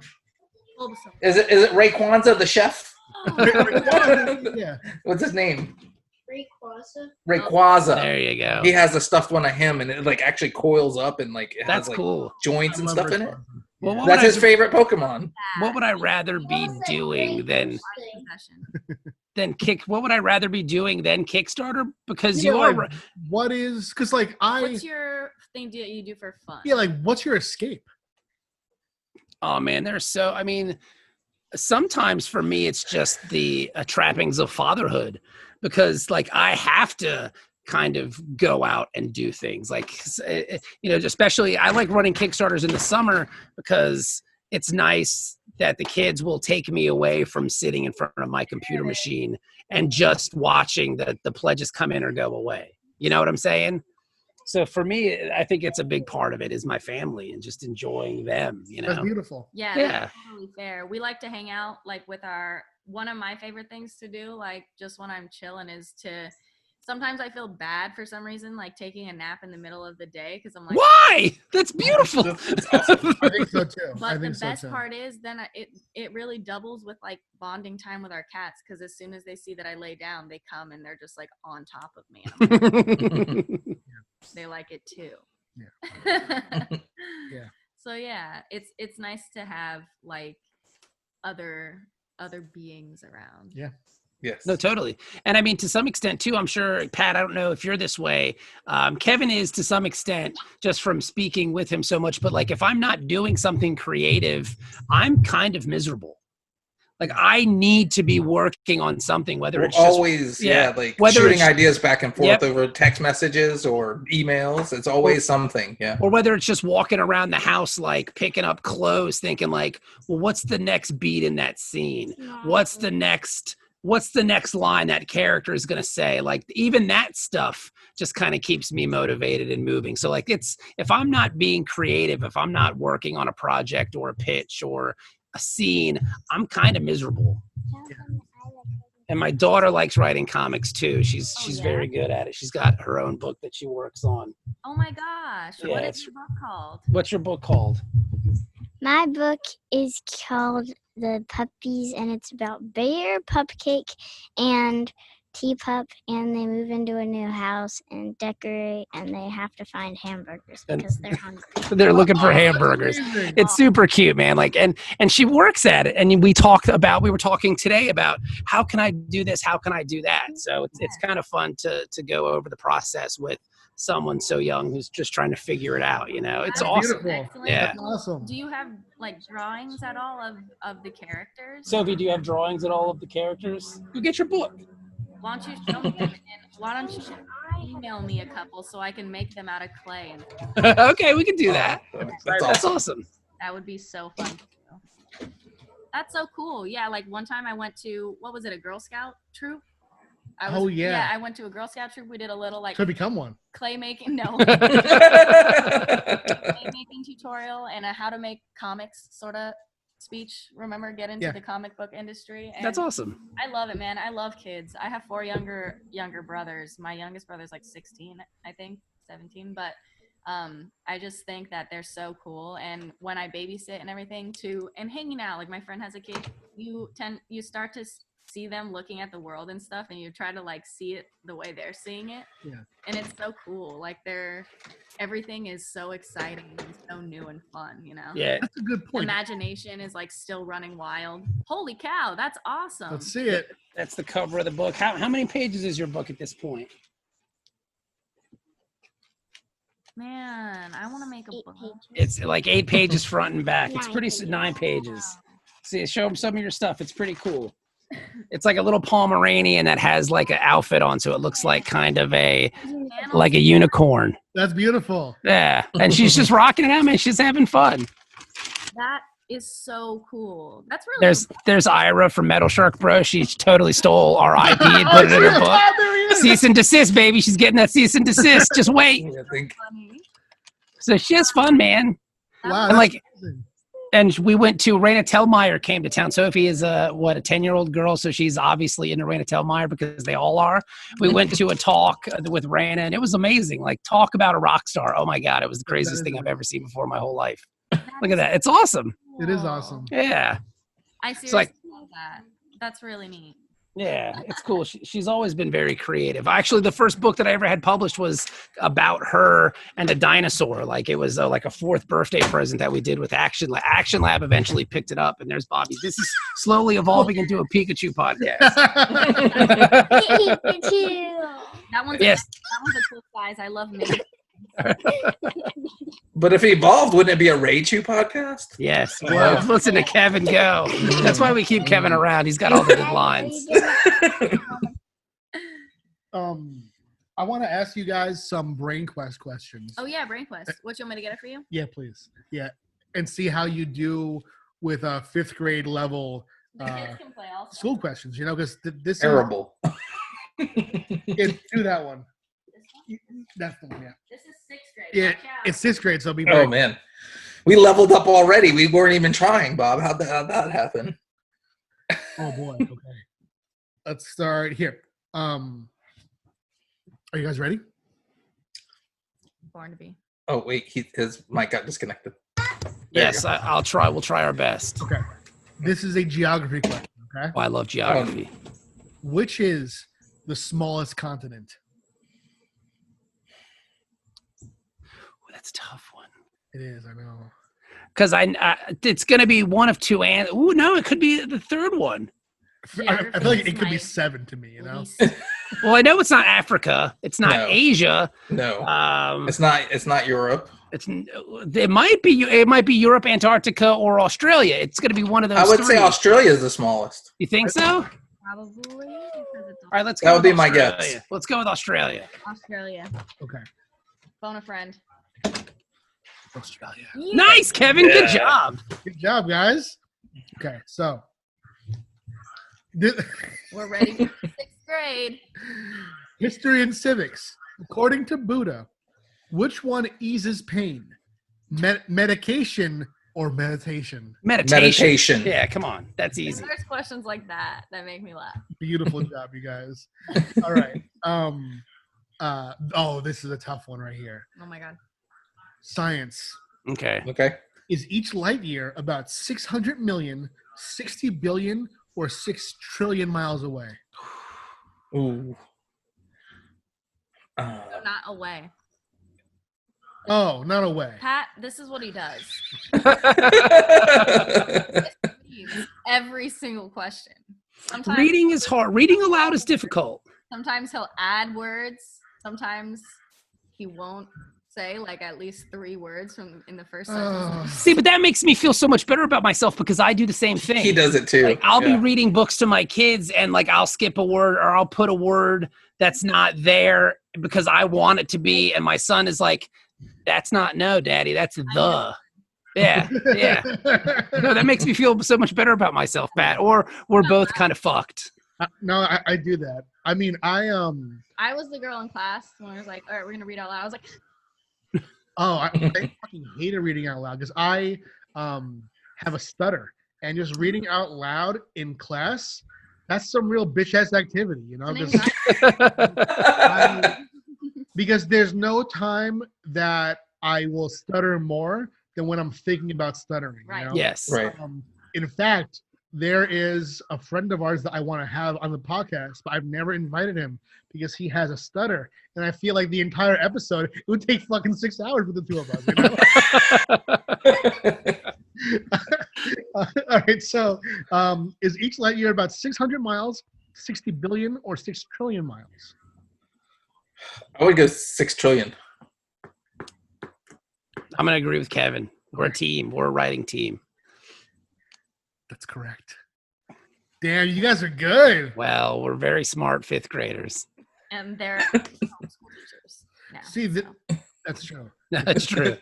Is it Rayquaza, the chef? Yeah. What's his name? Rayquaza. There you go. He has a stuffed one of him, and it like actually coils up and like it That's has like cool. joints and stuff in it. Well, That's his favorite Pokemon. What would I rather be doing than What would I rather be doing than Kickstarter? Because Yeah, you are. like, what is? Because like What's your thing that you do for fun? Yeah, like what's your escape? Oh man, I mean, sometimes for me it's just the trappings of fatherhood, because like I have to kind of go out and do things like, especially I like running Kickstarters in the summer because it's nice that the kids will take me away from sitting in front of my computer machine and just watching the pledges come in or go away. You know what I'm saying? So for me, I think it's a big part of it is my family and just enjoying them, That's beautiful. Yeah, that's totally fair. We like to hang out like with one of my favorite things to do, like just when I'm chilling, is to sometimes I feel bad for some reason, like taking a nap in the middle of the day because I'm like, why? That's beautiful. That's awesome. I think so too. But the best part is then it really doubles with like bonding time with our cats, because as soon as they see that I lay down, they come and they're just like on top of me. And I'm like, they like it too. Yeah. Yeah. So yeah, it's nice to have like other beings around. Yeah. Yes. No, totally. And I mean, to some extent too, I'm sure, Pat, I don't know if you're this way. Kevin is to some extent, just from speaking with him so much, but like, if I'm not doing something creative, I'm kind of miserable. Like I need to be working on something, whether it's always, like shooting ideas back and forth over text messages or emails. It's always something. Yeah. Or whether it's just walking around the house, like picking up clothes, thinking like, well, what's the next beat in that scene? What's the next line that character is going to say? Like even that stuff just kind of keeps me motivated and moving. So like if I'm not being creative, if I'm not working on a project or a pitch or a scene, I'm kind of miserable. And my daughter likes writing comics too. She's very good at it. She's got her own book that she works on. Oh my gosh. Yeah, what is your book called? What's your book called? My book is called The Puppies, and it's about Bear, Pupcake, and Teapup, and they move into a new house and decorate, and they have to find hamburgers because they're hungry. They're looking for hamburgers. It's super cute, man. Like, and she works at it. And we were talking today about how can I do this? How can I do that? So it's kind of fun to go over the process with someone so young who's just trying to figure it out. It's awesome. Beautiful. Yeah. That's awesome. Do you have like drawings at all of the characters? Sophie, do you have drawings at all of the characters? Go get your book. Why don't you show me them, and why don't you email me a couple so I can make them out of clay? Okay, we can do that. That's awesome. That would be so fun too. That's so cool. Yeah, like one time I went to, what was it, a Girl Scout troop? Yeah, I went to a Girl Scout troop. We did a little like to become one. Clay making tutorial and a how to make comics sort of speech. Remember, get into the comic book industry. And that's awesome. I love it, man. I love kids. I have 4 younger brothers. My youngest brother's like 16, I think, 17. But I just think that they're so cool. And when I babysit and everything too, and hanging out, like my friend has a kid, you start to see them looking at the world and stuff, and you try to like see it the way they're seeing it. Yeah. And it's so cool. Like everything is so exciting and so new and fun, you know? Yeah. That's a good point. Imagination is like still running wild. Holy cow, that's awesome. Let's see it. That's the cover of the book. How many pages is your book at this point? Man, I want to make a 8 book. pages. It's like 8 pages front and back. It's 9 pretty pages. 9 pages. See, show them some of your stuff. It's pretty cool. It's like a little Pomeranian that has like an outfit on, so it looks like kind of like a unicorn. That's beautiful. Yeah, and she's just rocking it out, man. She's having fun. That is so cool. That's really There's Ira from Metal Shark Bro. She totally stole our IP and put it in her book. There he is. Cease and desist, baby. She's getting that cease and desist. Just wait. I think funny. So she has fun, man. Wow. And that's like, amazing. and we went to Raina Telmeyer came to town. Sophie is a 10-year-old girl, so she's obviously into Raina Telmeyer because they all are. We went to a talk with Raina, and it was amazing. Like, talk about a rock star. Oh my God, it was the craziest thing I've ever seen before in my whole life. Look at that. It's awesome. It is awesome. Yeah. I seriously like- love that. That's really neat. Yeah, it's cool. She's always been very creative. Actually, the first book that I ever had published was about her and a dinosaur. Like, it was like a 4th birthday present that we did with Action Lab. Action Lab eventually picked it up, and there's Bobby. This is slowly evolving into a Pikachu podcast. Pikachu. That one's Yes. that one's a cool size. I love me. but if it evolved, wouldn't it be a Raichu podcast? Yes. Well, listen to Kevin go. That's why we keep Kevin around. He's got all the good lines. I want to ask you guys some BrainQuest questions. Oh yeah, BrainQuest. What you want me to get it for you? Yeah, please. Yeah, and see how you do with 5th grade level The kids can play also. school questions. You know, because this Terrible. do that one. That's the one. Yeah. This is 6th grade. Yeah, Watch out. it's 6th grade, so it'll be. Oh man, we leveled up already. We weren't even trying, Bob. How'd that happen? Oh boy. Okay. Let's start here. Are you guys ready? Born to be. Oh wait, his mic got disconnected. Yes, I'll try. We'll try our best. Okay. This is a geography question. Okay. Oh, I love geography. Which is the smallest continent? That's a tough one. It is. I know. Because it's going to be one of two. Ooh, no, it could be the third one. I feel like it could be 7 to me. You know. Well, I know it's not Africa. It's not No. Asia. No, it's not Europe. It might be Europe, Antarctica, or Australia. It's going to be one of those. I would three. say Australia is the smallest. You think so? Probably. Because it's All right, let's go. That would with be my Australia. guess. Let's go with Australia. Australia. Okay. Phone a friend. Australia. Nice, Kevin. Yeah. Good job. Good job, guys. Okay, so We're ready for 6th grade. history and civics. According to Buddha, which one eases pain? Medication or meditation? Meditation. Yeah, come on. That's easy. There's questions like that make me laugh. Beautiful job, you guys. All right. This is a tough one right here. Oh my god. Science. Okay. Okay. Is each light year about 600 million, 60 billion, or 6 trillion miles away? Ooh. So not away. Oh, not away. Pat, this is what he does. Every single question. Reading is hard. Reading aloud is difficult. Sometimes he'll add words. Sometimes he won't say like at least 3 words in the first sentence. See, but that makes me feel so much better about myself because I do the same thing. He does it too. Like, I'll be Yeah. reading books to my kids and like I'll skip a word or I'll put a word that's not there because I want it to be. And my son is like, that's not no, daddy. That's the. Yeah. Yeah. No, that makes me feel so much better about myself, Pat. Or we're both kind of fucked. No, I do that. I mean, I was the girl in class when I was like, all right, we're going to read out loud. I was like, I fucking hated reading out loud because I have a stutter, and just reading out loud in class, that's some real bitch ass activity, you know? Because there's no time that I will stutter more than when I'm thinking about stuttering. Right. You know? Yes. Right. In fact, there is a friend of ours that I want to have on the podcast, but I've never invited him because he has a stutter. And I feel like the entire episode, it would take fucking 6 hours with the two of us. You know? All right. So is each light year about 600 miles, 60 billion, or 6 trillion miles? I would go 6 trillion. I'm going to agree with Kevin. We're a team. We're a writing team. That's correct. Damn, you guys are good. Well, we're very smart fifth graders. And they're homeschool teachers now. See, that's true. That's true.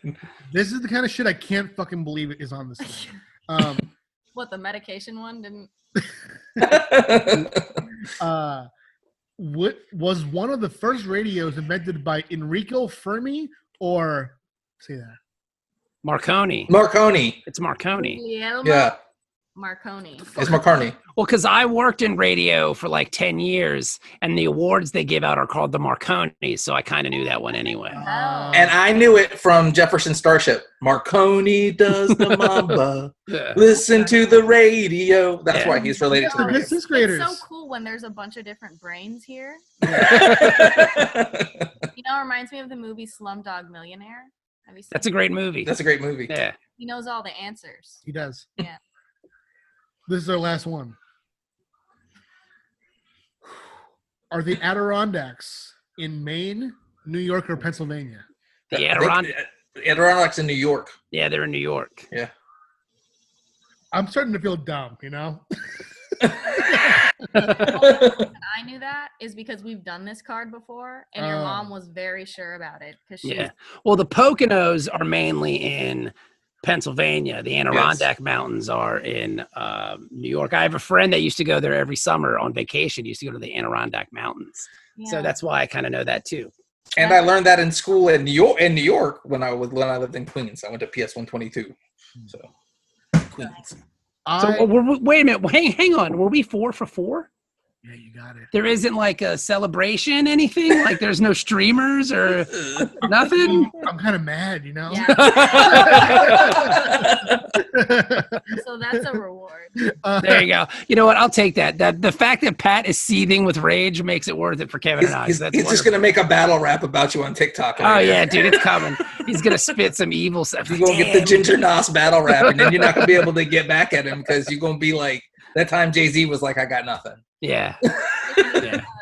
This is the kind of shit I can't fucking believe it is on this thing. What, the medication one didn't? What was one of the first radios invented by Enrico Fermi or say that? Marconi. Marconi. It's Marconi. Guglielmo Yeah. Marconi. It's Marconi. Well, because I worked in radio for like 10 years, and the awards they give out are called the Marconi, so I kind of knew that one anyway. Oh. And I knew it from Jefferson Starship. Marconi does the mamba. Yeah. Listen to the radio. That's Yeah. why he's related to the Good radio. sixth graders. It's so cool when there's a bunch of different brains here. That's You know, it reminds me of the movie Slumdog Millionaire. Have you seen That's a great movie. a great movie. Yeah. He knows all the answers. He does. Yeah. This is our last one. Are the Adirondacks in Maine, New York, or Pennsylvania? The Adirondacks. Adirondacks in New York. Yeah, they're in New York. Yeah. I'm starting to feel dumb, you know? I knew that is because we've done this card before, and your Oh. mom was very sure about it because she Yeah. Well, the Poconos are mainly in Pennsylvania. The Adirondack Mountains are in New York. I have a friend that used to go there every summer on vacation. He used to go to the Adirondack Mountains. was, So that's why I kind of know that too. And I learned that in school in New York when I lived in Queens. I went to PS 122. So Queens. So wait a minute. Hang on. Were we 4 for 4? Yeah, you got it. There isn't like a celebration, anything? Like there's no streamers or nothing? I'm kind of mad, you know? Yeah. So that's a reward. There you go. You know what? I'll take that. The fact that Pat is seething with rage makes it worth it for Kevin and I. He's That's just going to make a battle rap about you on TikTok. Oh yeah, dude, it's coming. He's gonna spit some evil stuff. You're going to get the Ginger Nos battle rap, and then you're not going to be able to get back at him because you're going to be like, that time Jay-Z was like, I got nothing. Yeah.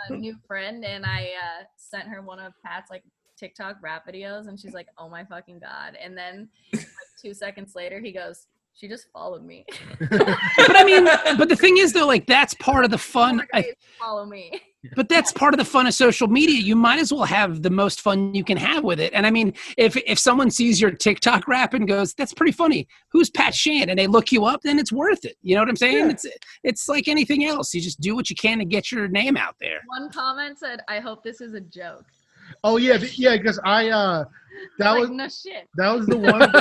A new friend, and I sent her one of Pat's like TikTok rap videos, and she's like, "Oh my fucking god!" And then like 2 seconds later, he goes, "She just followed me." But I mean, but the thing is though, like that's part of the fun. Follow me. But that's part of the fun of social media. You might as well have the most fun you can have with it. And I mean, if someone sees your TikTok rap and goes, "That's pretty funny. Who's Pat Shand?" and they look you up, then it's worth it. You know what I'm saying? Yeah. It's like anything else. You just do what you can to get your name out there. One comment said, "I hope this is a joke." Oh yeah, yeah, because that Like, was no shit. that was the one.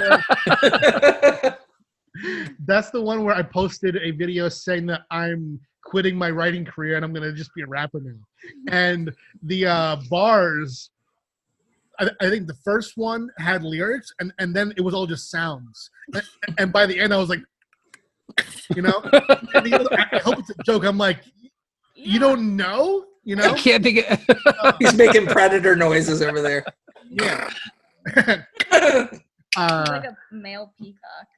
That's the one where I posted a video saying that I'm quitting my writing career and I'm gonna just be a rapper now. And the bars, I think the first one had lyrics, and then it was all just sounds. And by the end, I was like, you know, and he goes, I hope it's a joke. I'm like, you don't know, you know? I can't think of He's making predator noises over there. Yeah. Like a male peacock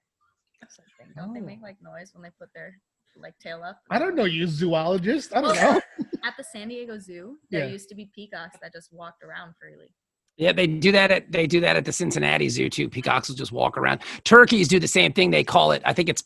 or something. Don't they make like noise when they put their like tail up? I don't know, you zoologist. I don't know. At the San Diego Zoo, there Yeah. used to be peacocks that just walked around freely. Yeah, they do that at the Cincinnati Zoo too. Peacocks will just walk around. Turkeys do the same thing. They call it, I think it's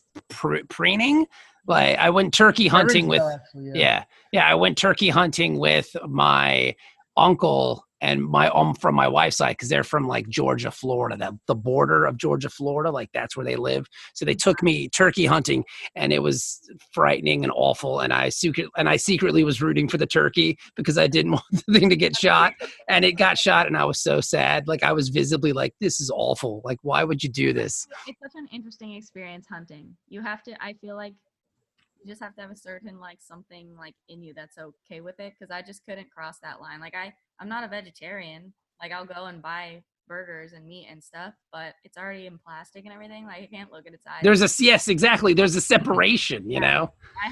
preening. Like I went turkey hunting with, yeah, I went turkey hunting with my uncle and my from my wife's side because they're from like Georgia, Florida, the border of Georgia, Florida, like that's where they live. So they took me turkey hunting, and it was frightening and awful. And I secretly was rooting for the turkey because I didn't want the thing to get shot, and it got shot, and I was so sad. Like I was visibly like, this is awful. Like why would you do this? It's such an interesting experience hunting. You have to, I feel like you just have to have a certain like something like in you that's okay with it, because I just couldn't cross that line. Like I'm not a vegetarian. Like I'll go and buy burgers and meat and stuff, but it's already in plastic and everything. Like, I can't look at its eyes. Yes, exactly. There's a separation, you know. I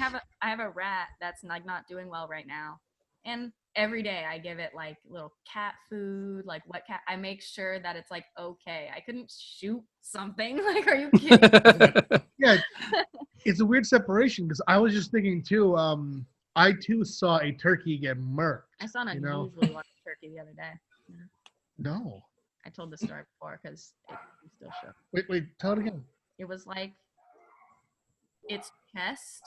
have a rat that's like not doing well right now, and every day I give it like little cat food, like wet cat. I make sure that it's like okay. I couldn't shoot something. Like, are you kidding? Yeah, it's a weird separation because I was just thinking too. I too saw a turkey get murked. I saw an you know? unusually large turkey the other day. Yeah. No. I told the story before because it still shook. Wait, tell it again. It was like its chest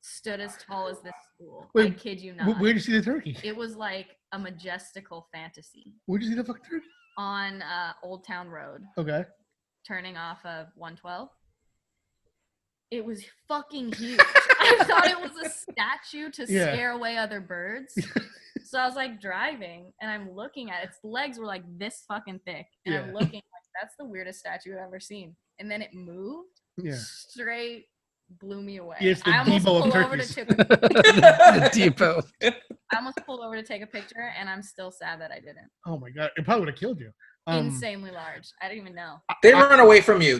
stood as tall as this school. I Wait, kid you not. Where'd you see the turkey? It was like a majestical fantasy Where'd you see the fucking turkey? on Old Town Road, Okay. turning off of 112. It was fucking huge. I thought it was a statue to scare away other birds. So I was like driving and I'm looking at it. Its legs were like this fucking thick. And I'm looking like, that's the weirdest statue I've ever seen. And then it moved. Yeah. Straight blew me away. Yeah, it's the I almost Depot of pulled over to turkeys. take a picture. The depot. I almost pulled over to take a picture and I'm still sad that I didn't. Oh my god, it probably would have killed you. Insanely large. I didn't even know. They run away from you.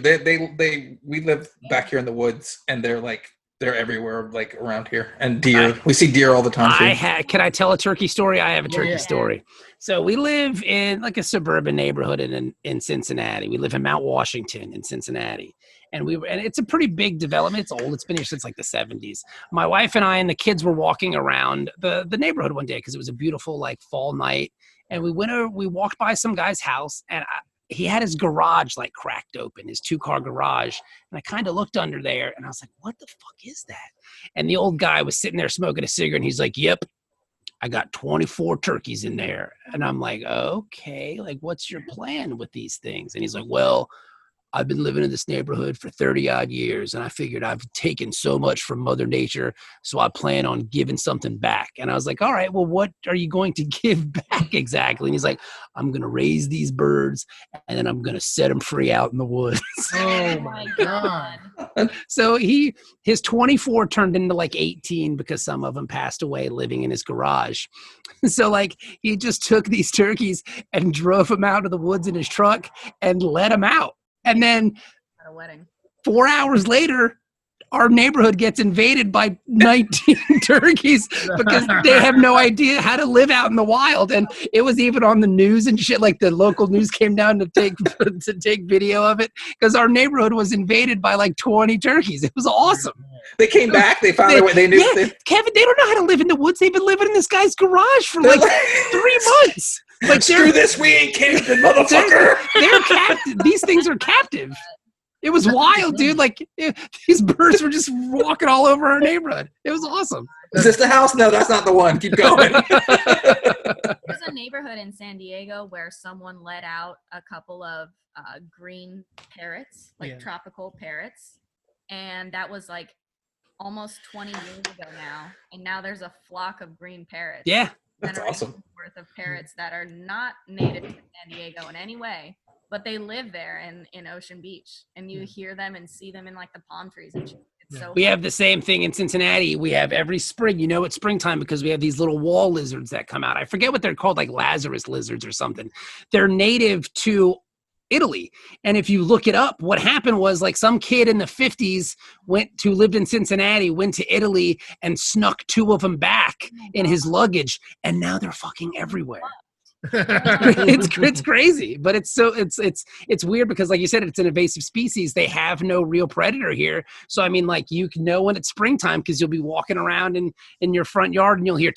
We live back here in the woods, and they're everywhere, like around here. And deer, we see deer all the time too. Can I tell a turkey story? I have a turkey Yeah. story. So we live in like a suburban neighborhood in Cincinnati. We live in Mount Washington in Cincinnati. And it's a pretty big development. It's old. It's been here since like the 70s. My wife and I and the kids were walking around the neighborhood one day because it was a beautiful like fall night. And we walked by some guy's house and he had his garage like cracked open, his 2-car garage. And I kind of looked under there and I was like, what the fuck is that? And the old guy was sitting there smoking a cigarette and he's like, yep, I got 24 turkeys in there. And I'm like, okay, like what's your plan with these things? And he's like, well, I've been living in this neighborhood for 30 odd years and I figured I've taken so much from Mother Nature, so I plan on giving something back. And I was like, all right, well, what are you going to give back exactly? And he's like, I'm going to raise these birds and then I'm going to set them free out in the woods. Oh my god. So his 24 turned into like 18 because some of them passed away living in his garage. So like he just took these turkeys and drove them out of the woods in his truck and let them out. And then At a wedding. 4 hours later, our neighborhood gets invaded by 19 turkeys because they have no idea how to live out in the wild. And it was even on the news and shit. Like the local news came down to take video of it because our neighborhood was invaded by like 20 turkeys. It was awesome. They came back. They found their way. They knew. Yeah, Kevin, they don't know how to live in the woods. They've been living in this guy's garage for like 3 months. Like Screw this, we ain't camping, motherfucker. They're captive. These things are captive. It was wild, dude. Like these birds were just walking all over our neighborhood. It was awesome. Is this the house? No, that's not the one. Keep going. There's a neighborhood in San Diego where someone let out a couple of green parrots, like tropical parrots. And that was like almost 20 years ago now. And now there's a flock of green parrots. Yeah. That's awesome. Worth of parrots that are not native to San Diego in any way, but they live there in Ocean Beach, and you hear them and see them in like the palm trees and shit. It's so We have the same thing in Cincinnati. We have every spring, it's springtime because we have these little wall lizards that come out. I forget what they're called, like Lazarus lizards or something. They're native to Italy. And if you look it up, what happened was like some kid in the 50s lived in Cincinnati, went to Italy and snuck 2 of them back in his luggage. And now they're fucking everywhere. It's crazy, but it's weird because like you said, it's an invasive species. They have no real predator here. So, I mean, like you can know when it's springtime because you'll be walking around in your front yard and you'll hear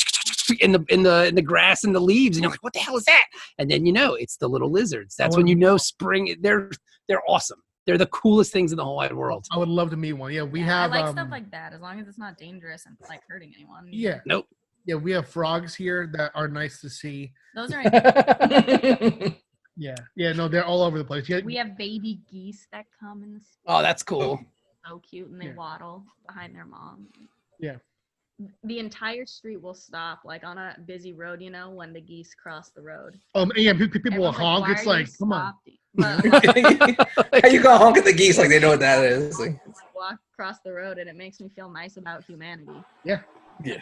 in the grass and the leaves and you're like, what the hell is that? And then it's the little lizards. That's when spring. They're awesome. They're the coolest things in the whole wide world. I would love to meet one. Yeah, we have. I like stuff like that as long as it's not dangerous and like hurting anyone. Yeah. Nope. Yeah, we have frogs here that are nice to see. Those are. Yeah. No, they're all over the place. Yeah. We have baby geese that come in the. Oh, that's cool. So cute, and they waddle behind their mom. Yeah. The entire street will stop, like on a busy road, when the geese cross the road. Yeah, people will honk. It's like, come on. How you gonna honk at the geese like they know what that is? Like, walk across the road, and it makes me feel nice about humanity. Yeah. Yeah.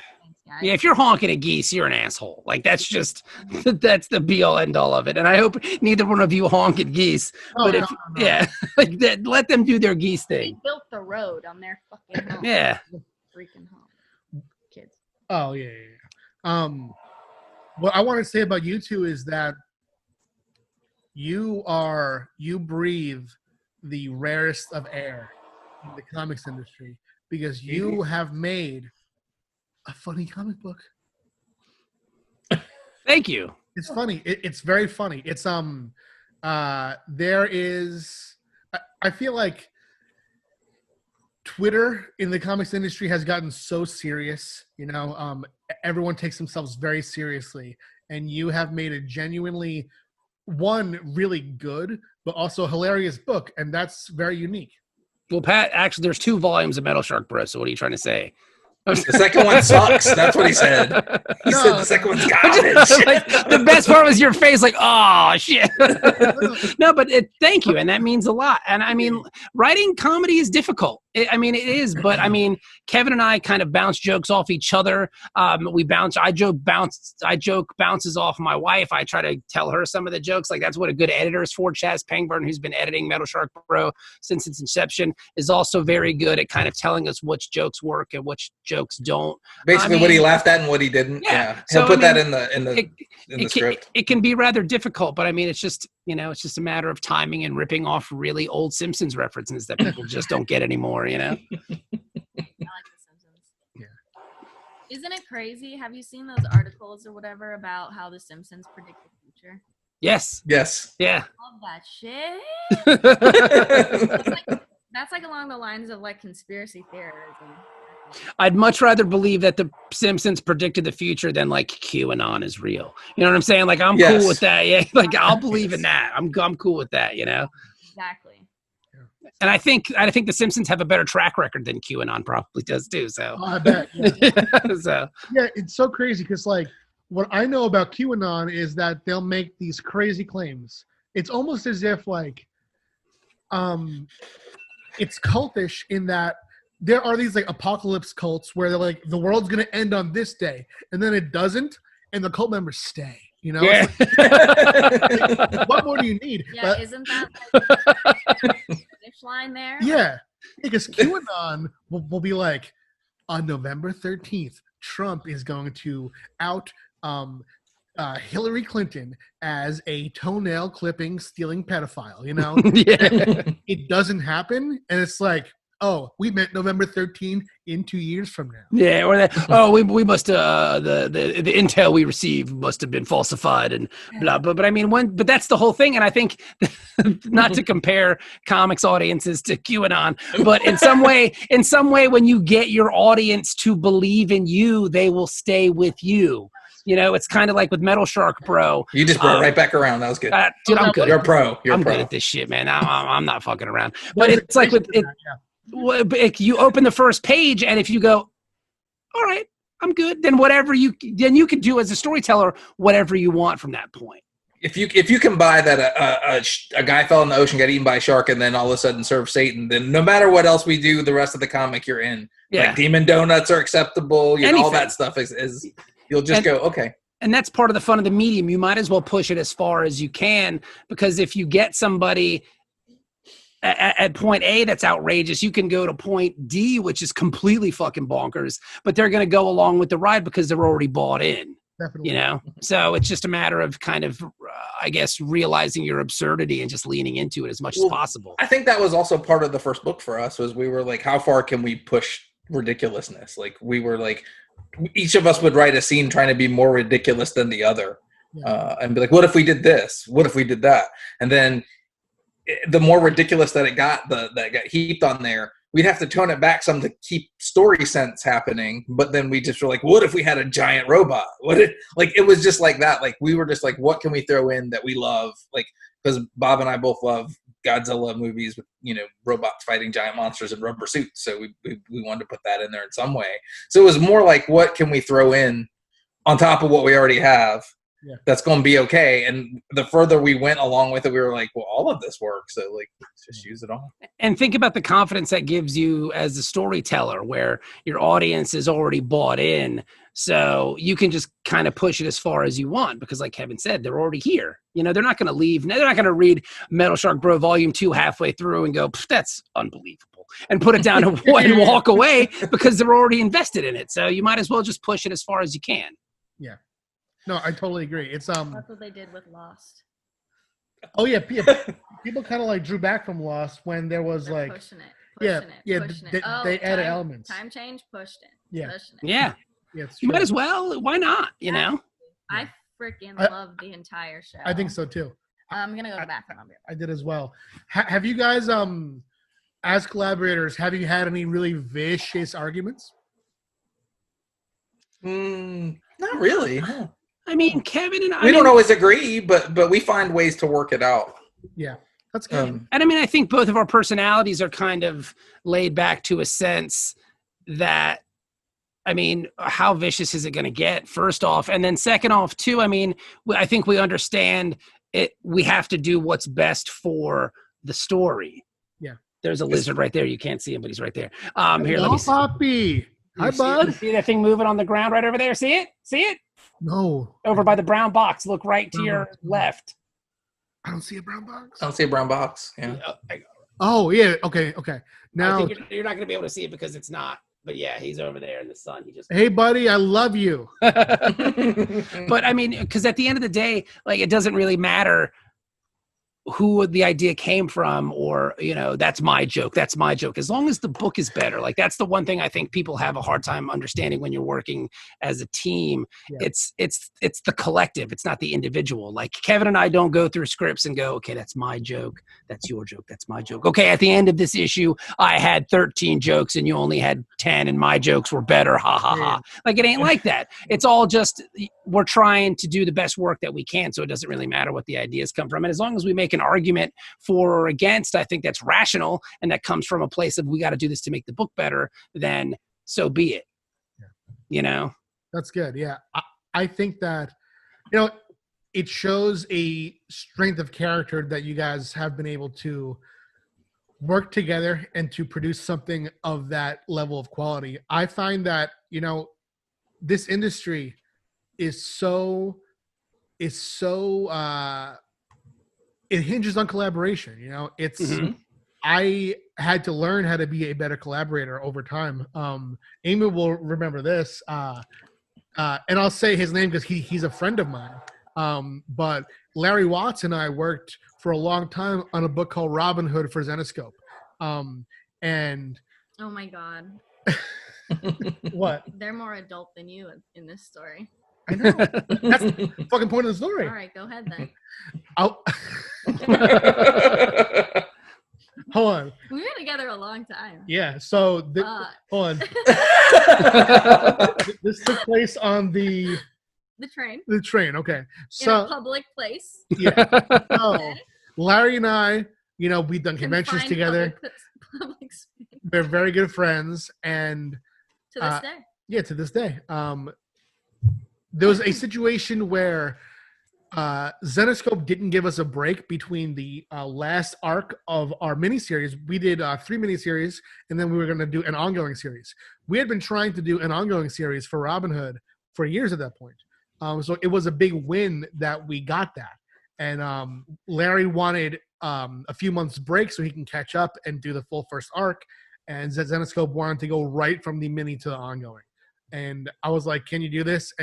Yeah, if you're honking at geese, you're an asshole. Like that's the be all end all of it. And I hope neither one of you honk at geese. Oh, But if yeah, like that, let them do their geese They thing. built the road on their fucking home. Yeah. Freaking home. Kids. Oh yeah. What I want to say about you two is that you breathe the rarest of air in the comics industry because you have made a funny comic book. Thank you. It's funny. It's very funny. It's there is. I feel like Twitter in the comics industry has gotten so serious. You know, everyone takes themselves very seriously, and you have made a genuinely really good, but also hilarious book, and that's very unique. Well, Pat, actually, there's 2 volumes of Metal Shark Bros. So what are you trying to say? The second one sucks. That's what he said. He said the second one's garbage. Like, the best part was your face, like, oh shit. No, but thank you, and that means a lot. And I mean, writing comedy is difficult. It is, but I mean, Kevin and I kind of bounce jokes off each other. I joke bounces off my wife. I try to tell her some of the jokes. Like that's what a good editor is for. Chaz Pangburn, who's been editing Metal Shark Bro since its inception, is also very good at kind of telling us which jokes work and which jokes don't. Basically, what he laughed at and what he didn't. Yeah. He'll put that in the script. It can be rather difficult, but I mean, it's just a matter of timing and ripping off really old Simpsons references that people just don't get anymore. You know. I like The Simpsons. Yeah. Isn't it crazy? Have you seen those articles or whatever about how The Simpsons predict the future? Yes. Yeah. Love that shit. That's like along the lines of like conspiracy theorism. I'd much rather believe that The Simpsons predicted the future than like QAnon is real. You know what I'm saying? Like I'm cool with that. Yeah. Like I'll believe in that. I'm cool with that. You know. Exactly. And I think The Simpsons have a better track record than QAnon probably does too. So I bet. Yeah. Yeah, it's so crazy because like what I know about QAnon is that they'll make these crazy claims. It's almost as if like it's cultish in that there are these like apocalypse cults where they're like the world's gonna end on this day and then it doesn't and the cult members stay. You know, Yeah. Like, what more do you need? Yeah, isn't that like finish line there? Yeah, because QAnon will be like, on November 13th, Trump is going to out Hillary Clinton as a toenail clipping stealing pedophile. You know, it doesn't happen, and it's like, oh, we meant November 13th in 2 years from now. Yeah, or that. Oh, we must the intel we received must have been falsified and blah blah. But I mean, but that's the whole thing. And I think not to compare comics audiences to QAnon, but in some way, when you get your audience to believe in you, they will stay with you. You know, it's kind of like with Metal Shark Bro. You just brought it right back around. That was good. Dude, I'm good. You're a pro. I'm good at this shit, man. I'm not fucking around. But it's like with it. You open the first page, and if you go, all right, I'm good, then you can do as a storyteller whatever you want from that point. If you can buy that a guy fell in the ocean, got eaten by a shark, and then all of a sudden serve Satan, then no matter what else we do, the rest of the comic you're in. Yeah. Like demon donuts are acceptable. You know, all that stuff is you'll just go, okay. And that's part of the fun of the medium. You might as well push it as far as you can, because if you get somebody at point A that's outrageous, you can go to point D, which is completely fucking bonkers, but they're going to go along with the ride because they're already bought in. Definitely. You know, so it's just a matter of kind of, I guess, realizing your absurdity and just leaning into it as much as possible. I think that was also part of the first book for us, was we were like, how far can we push ridiculousness? Like we were like, each of us would write a scene trying to be more ridiculous than the other, and be like, what if we did this? What if we did that? And then the more ridiculous that it got, that got heaped on there, we'd have to tone it back some to keep story sense happening. But then we just were like, what if we had a giant robot? It was just like that. Like we were just like, what can we throw in that we love? Like, because Bob and I both love Godzilla movies with, you know, robots fighting giant monsters in rubber suits. So we wanted to put that in there in some way. So it was more like, what can we throw in on top of what we already have? Yeah. That's going to be okay. And the further we went along with it, we were like, well, all of this works. So like, let's just use it all. And think about the confidence that gives you as a storyteller, where your audience is already bought in. So you can just kind of push it as far as you want because, like Kevin said, they're already here. They're not going to leave. They're not going to read Metal Shark Bro Volume 2 halfway through and go, that's unbelievable, and put it down and walk away because they're already invested in it. So you might as well just push it as far as you can. Yeah. No, I totally agree. It's That's what they did with Lost. Oh yeah, people kind of like drew back from Lost when there was They're like pushing it. They added elements. Time change, pushed it. Yeah. Pushing it. Yeah. Yeah, it's You might true. as well. Why not? I freaking love the entire show. I think so too. I'm gonna go to the bathroom. I'll be right I did as well. Have you guys, as collaborators, have you had any really vicious arguments? Not really. No. I mean, Kevin and I. We don't always agree, but we find ways to work it out. Yeah, that's good. And I mean, I think both of our personalities are kind of laid back to a sense that, I mean, how vicious is it going to get, first off? And then second off, too, I mean, I think we understand it. We have to do what's best for the story. Yeah. There's a lizard right there. You can't see him, but he's right there. Here, let Oh, me see. Poppy. Hi, You bud. see that thing moving on the ground right over there? See it? See it? No. Over by the brown box. Look right to your left. I don't see a brown box. I don't see a brown box. Yeah. Oh, yeah. Okay. Now, I think you're not going to be able to see it because it's not. But yeah, he's over there in the sun. He just. hey, buddy, I love you. But I mean, because at the end of the day, like, it doesn't really matter who the idea came from, or that's my joke, as long as the book is better. Like, that's the one thing I think people have a hard time understanding when you're working as a team. Yeah. It's the collective, it's not the individual. Like, Kevin and I don't go through scripts and go, okay, that's my joke, that's your joke, that's my joke. Okay, at the end of this issue I had 13 jokes and you only had 10 and my jokes were better, ha ha ha. Like, it ain't like that. It's all just, we're trying to do the best work that we can, so it doesn't really matter what the ideas come from. And as long as we make an argument for or against, I think that's rational, and that comes from a place of, we got to do this to make the book better, then so be it. That's good. Yeah. I think that, it shows a strength of character that you guys have been able to work together and to produce something of that level of quality. I find that, this industry is so it hinges on collaboration. It's I had to learn how to be a better collaborator over time. Amy will remember this, and I'll say his name because he's a friend of mine. But Larry Watts and I worked for a long time on a book called Robin Hood for Zenescope. And Oh my God. what? They're more adult than you in this story. I know. That's the fucking point of the story. All right, go ahead then. Hold on. We've been together a long time. Yeah. So hold on. This took place on the train. The train. Okay. In So a public place. yeah. So Larry and I, we've done conventions Confined together. Public space. We're very good friends, and To this day. yeah, to this day. There was a situation where Zenescope didn't give us a break between the last arc of our miniseries. We did 3 miniseries, and then we were going to do an ongoing series. We had been trying to do an ongoing series for Robin Hood for years at that point. So it was a big win that we got that. And Larry wanted a few months break so he can catch up and do the full first arc. And Zenescope wanted to go right from the mini to the ongoing. And I was like, can you do this?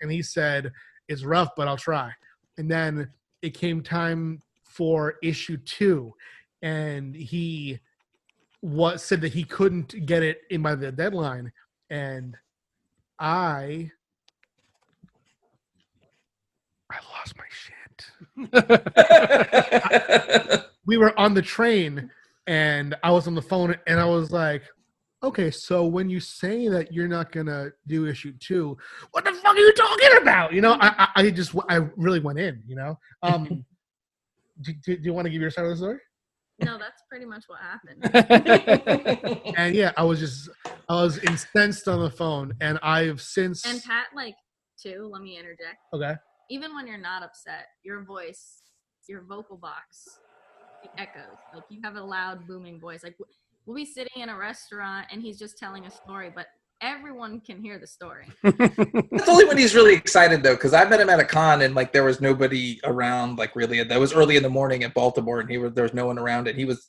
And he said, it's rough, but I'll try. And then it came time for issue 2. And he said that he couldn't get it in by the deadline. And I lost my shit. We were on the train and I was on the phone and I was like, okay, so when you say that you're not gonna do issue 2, what the fuck are you talking about? I really went in. Do you want to give your side of the story? No, that's pretty much what happened. And yeah, I was incensed on the phone, and I've since. And Pat, too. Let me interject. Okay. Even when you're not upset, your voice, your vocal box, it echoes. Like, you have a loud, booming voice. Like, we'll be sitting in a restaurant and he's just telling a story, but everyone can hear the story. That's only when he's really excited, though, because I met him at a con and like there was nobody around. Like really, that was early in the morning at Baltimore, and there was no one around, and he was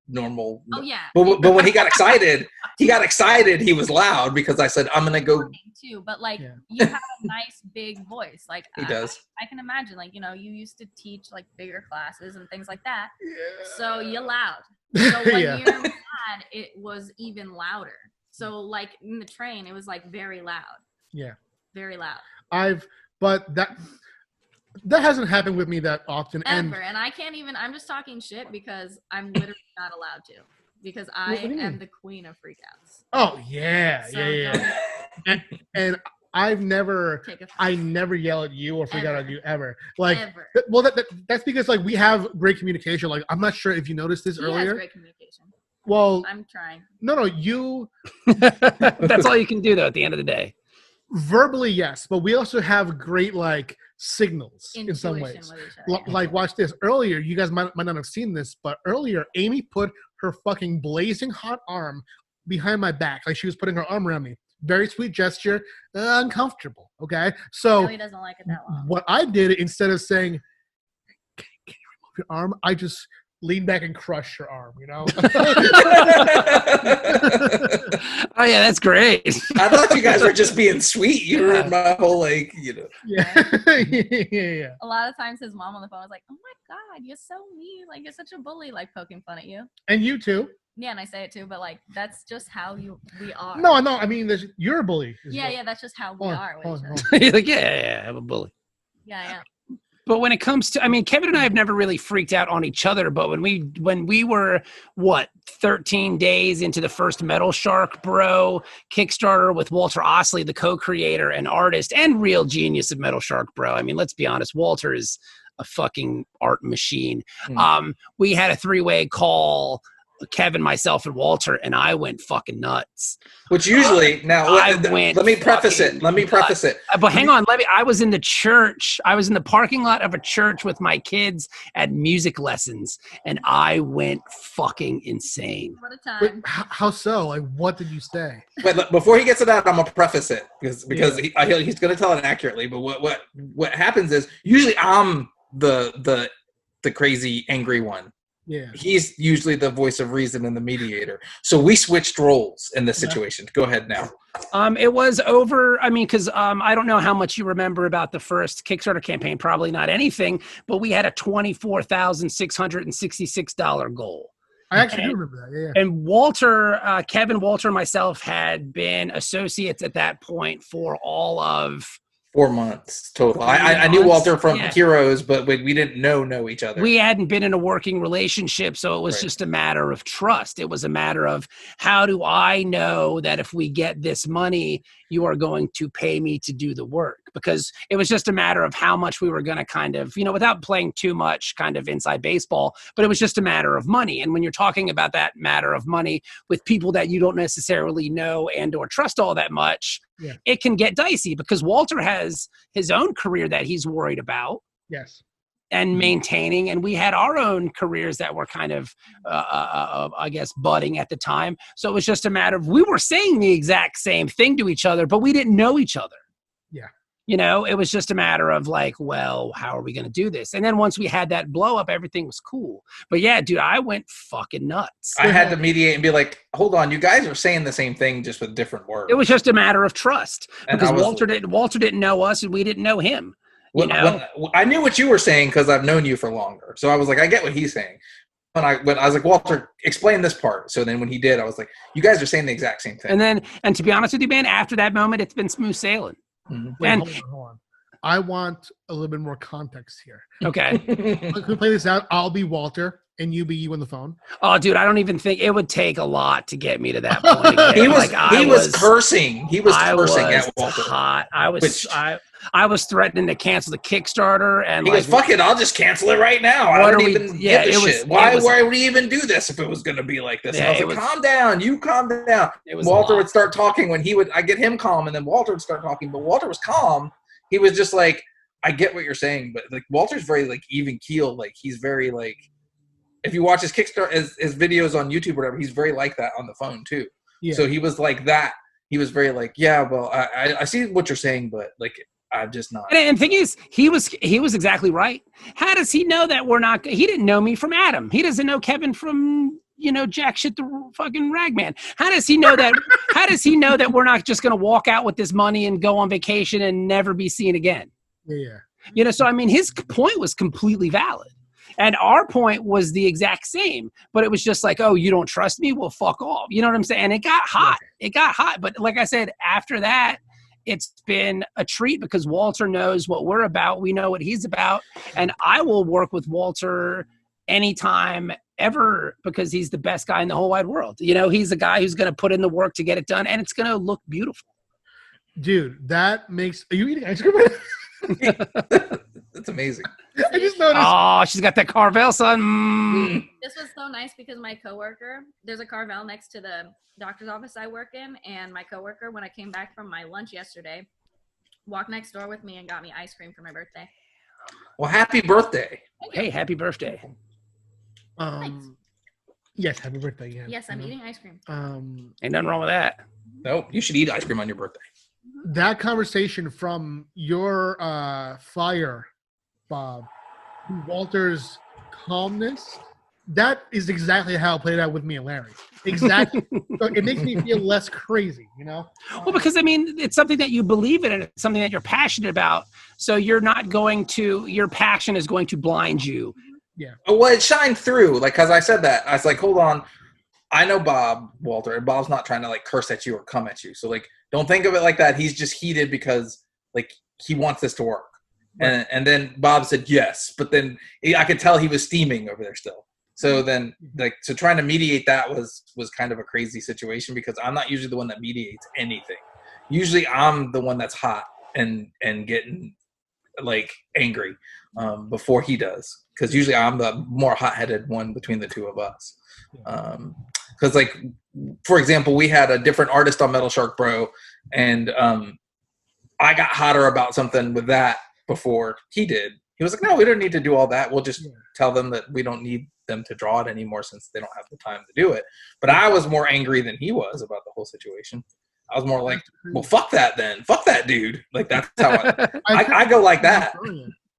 normal. Oh yeah. But when he got excited, he was loud because I said, "I'm gonna go." Too, but like you have a nice big voice. Like he does. I can imagine, like you used to teach like bigger classes and things like that. Yeah. So you're loud. So when you're mad, it was even louder. So like in the train, it was like very loud. Yeah. Very loud. But that hasn't happened with me that often. Ever. And I can't even, I'm just talking shit because I'm literally not allowed to. Because I am the queen of freakouts. Oh yeah. So and I never yell at you or freak out at you ever. Like, well, that's because like we have great communication. Like, I'm not sure if you noticed this earlier. Has great communication. Well, I'm trying. No, you. That's all you can do, though. At the end of the day, verbally, yes, but we also have great like signals in some ways. Like, watch this. Earlier, you guys might not have seen this, but earlier, Amy put her fucking blazing hot arm behind my back, like she was putting her arm around me. Very sweet gesture, uncomfortable. Okay, so he doesn't like it that long. What I did, instead of saying, "Can you remove your arm?" I just lean back and crush your arm, Oh yeah, that's great. I thought you guys were just being sweet. You heard my whole Yeah. A lot of times his mom on the phone was like, "Oh my God, you're so mean. Like you're such a bully," like poking fun at you. And you too. Yeah, and I say it too, but like that's just how we are. No, I mean you're a bully. Yeah, that's just how we are with each other. You're like, yeah, I'm a bully. Yeah. But when it comes to, I mean, Kevin and I have never really freaked out on each other. But when we were 13 days into the first Metal Shark Bro Kickstarter with Walter Osley, the co-creator and artist and real genius of Metal Shark Bro. I mean, let's be honest, Walter is a fucking art machine. We had a 3-way call. Kevin, myself, and Walter, and I went fucking nuts. Which usually let me preface it. But hang on, I was in the church. I was in the parking lot of a church with my kids at music lessons, and I went fucking insane. What a time! Wait, how so? Like, what did you say? But before he gets to that, I'm gonna preface it because he's gonna tell it accurately. But what happens is usually I'm the crazy angry one. Yeah. He's usually the voice of reason and the mediator. So we switched roles in this situation. Go ahead now. It was over. I mean, because I don't know how much you remember about the first Kickstarter campaign. Probably not anything. But we had a $24,666 goal. I actually do remember that. Yeah. And Walter, Kevin, Walter, and myself had been associates at that point for all of 4 months total. I knew Walter from Heroes, but we didn't know each other. We hadn't been in a working relationship, so it was just a matter of trust. It was a matter of, how do I know that if we get this money, you are going to pay me to do the work? Because it was just a matter of how much we were going to kind of, without playing too much kind of inside baseball, but it was just a matter of money. And when you're talking about that matter of money with people that you don't necessarily know and or trust all that much, it can get dicey because Walter has his own career that he's worried about. Yes. And maintaining, and we had our own careers that were kind of, I guess, budding at the time. So it was just a matter of, we were saying the exact same thing to each other, but we didn't know each other. Yeah. It was just a matter of like, well, how are we going to do this? And then once we had that blow up, everything was cool. But yeah, dude, I went fucking nuts. I had to mediate and be like, hold on, you guys are saying the same thing just with different words. It was just a matter of trust because Walter didn't know us and we didn't know him. I knew what you were saying because I've known you for longer. So I was like, I get what he's saying. When I was like, Walter, explain this part. So then when he did, I was like, you guys are saying the exact same thing. And to be honest with you, man, after that moment, it's been smooth sailing. Mm-hmm. Wait, hold on. I want a little bit more context here. Okay. Can we play this out? I'll be Walter and you be you on the phone. Oh, dude, I don't even think it would take a lot to get me to that point again. He was cursing. He was cursing at Walter. Hot. I was threatening to cancel the Kickstarter, and he goes, "Fuck it, I'll just cancel it right now. I don't even give a shit. Why would we even do this if it was going to be like this?" And I was like, "Calm down, you calm down." Walter would start talking when I get him calm, and then Walter would start talking. But Walter was calm. He was just like, "I get what you're saying," but like Walter's very like even keel. Like he's very like, if you watch his Kickstarter, his videos on YouTube or whatever, he's very like that on the phone too. Yeah. So he was like that. he was very like, yeah, well, I see what you're saying, but like, I'm just not. And the thing is, he was exactly right. How does he know that we're not? He didn't know me from Adam. He doesn't know Kevin from Jack shit the fucking ragman. How does he know that? How does he know that we're not just going to walk out with this money and go on vacation and never be seen again? Yeah. So I mean, his point was completely valid. And our point was the exact same, but it was just like, oh, you don't trust me? Well, fuck off. You know what I'm saying? And it got hot. It got hot. But like I said, after that, it's been a treat because Walter knows what we're about. We know what he's about. And I will work with Walter anytime ever because he's the best guy in the whole wide world. He's a guy who's going to put in the work to get it done, and it's going to look beautiful. Dude, that makes... Are you eating ice cream? That's amazing. I just noticed. Oh, she's got that Carvel, son. This was so nice because my coworker, there's a Carvel next to the doctor's office I work in, and my coworker, when I came back from my lunch yesterday, walked next door with me and got me ice cream for my birthday. Well, happy birthday. Hey, happy birthday. Yes, happy birthday. Yeah. Yes, I'm eating ice cream. Ain't nothing wrong with that. No, you should eat ice cream on your birthday. That conversation from your fire, Bob, to Walter's calmness, that is exactly how it played out with me and Larry. Exactly. So it makes me feel less crazy, Well, because, I mean, it's something that you believe in and it's something that you're passionate about. So your passion is going to blind you. Yeah. Well, it shined through. Like, because I said that. I was like, hold on. I know Bob, Walter, and Bob's not trying to, like, curse at you or come at you. So, like, don't think of it like that. He's just heated because, like, he wants this to work. Right. And then Bob said yes. But then I could tell he was steaming over there still. So then, like, so trying to mediate that was kind of a crazy situation because I'm not usually the one that mediates anything. Usually I'm the one that's hot and getting, like, angry before he does. Because usually I'm the more hot-headed one between the two of us. Because, like, for example, we had a different artist on Metal Shark Bro, and I got hotter about something with that before he did. He was like, no, we don't need to do all that. We'll just tell them that we don't need them to draw it anymore since they don't have the time to do it. But I was more angry than he was about the whole situation. I was more like, well, fuck that then. Fuck that dude. Like, that's how I go like that.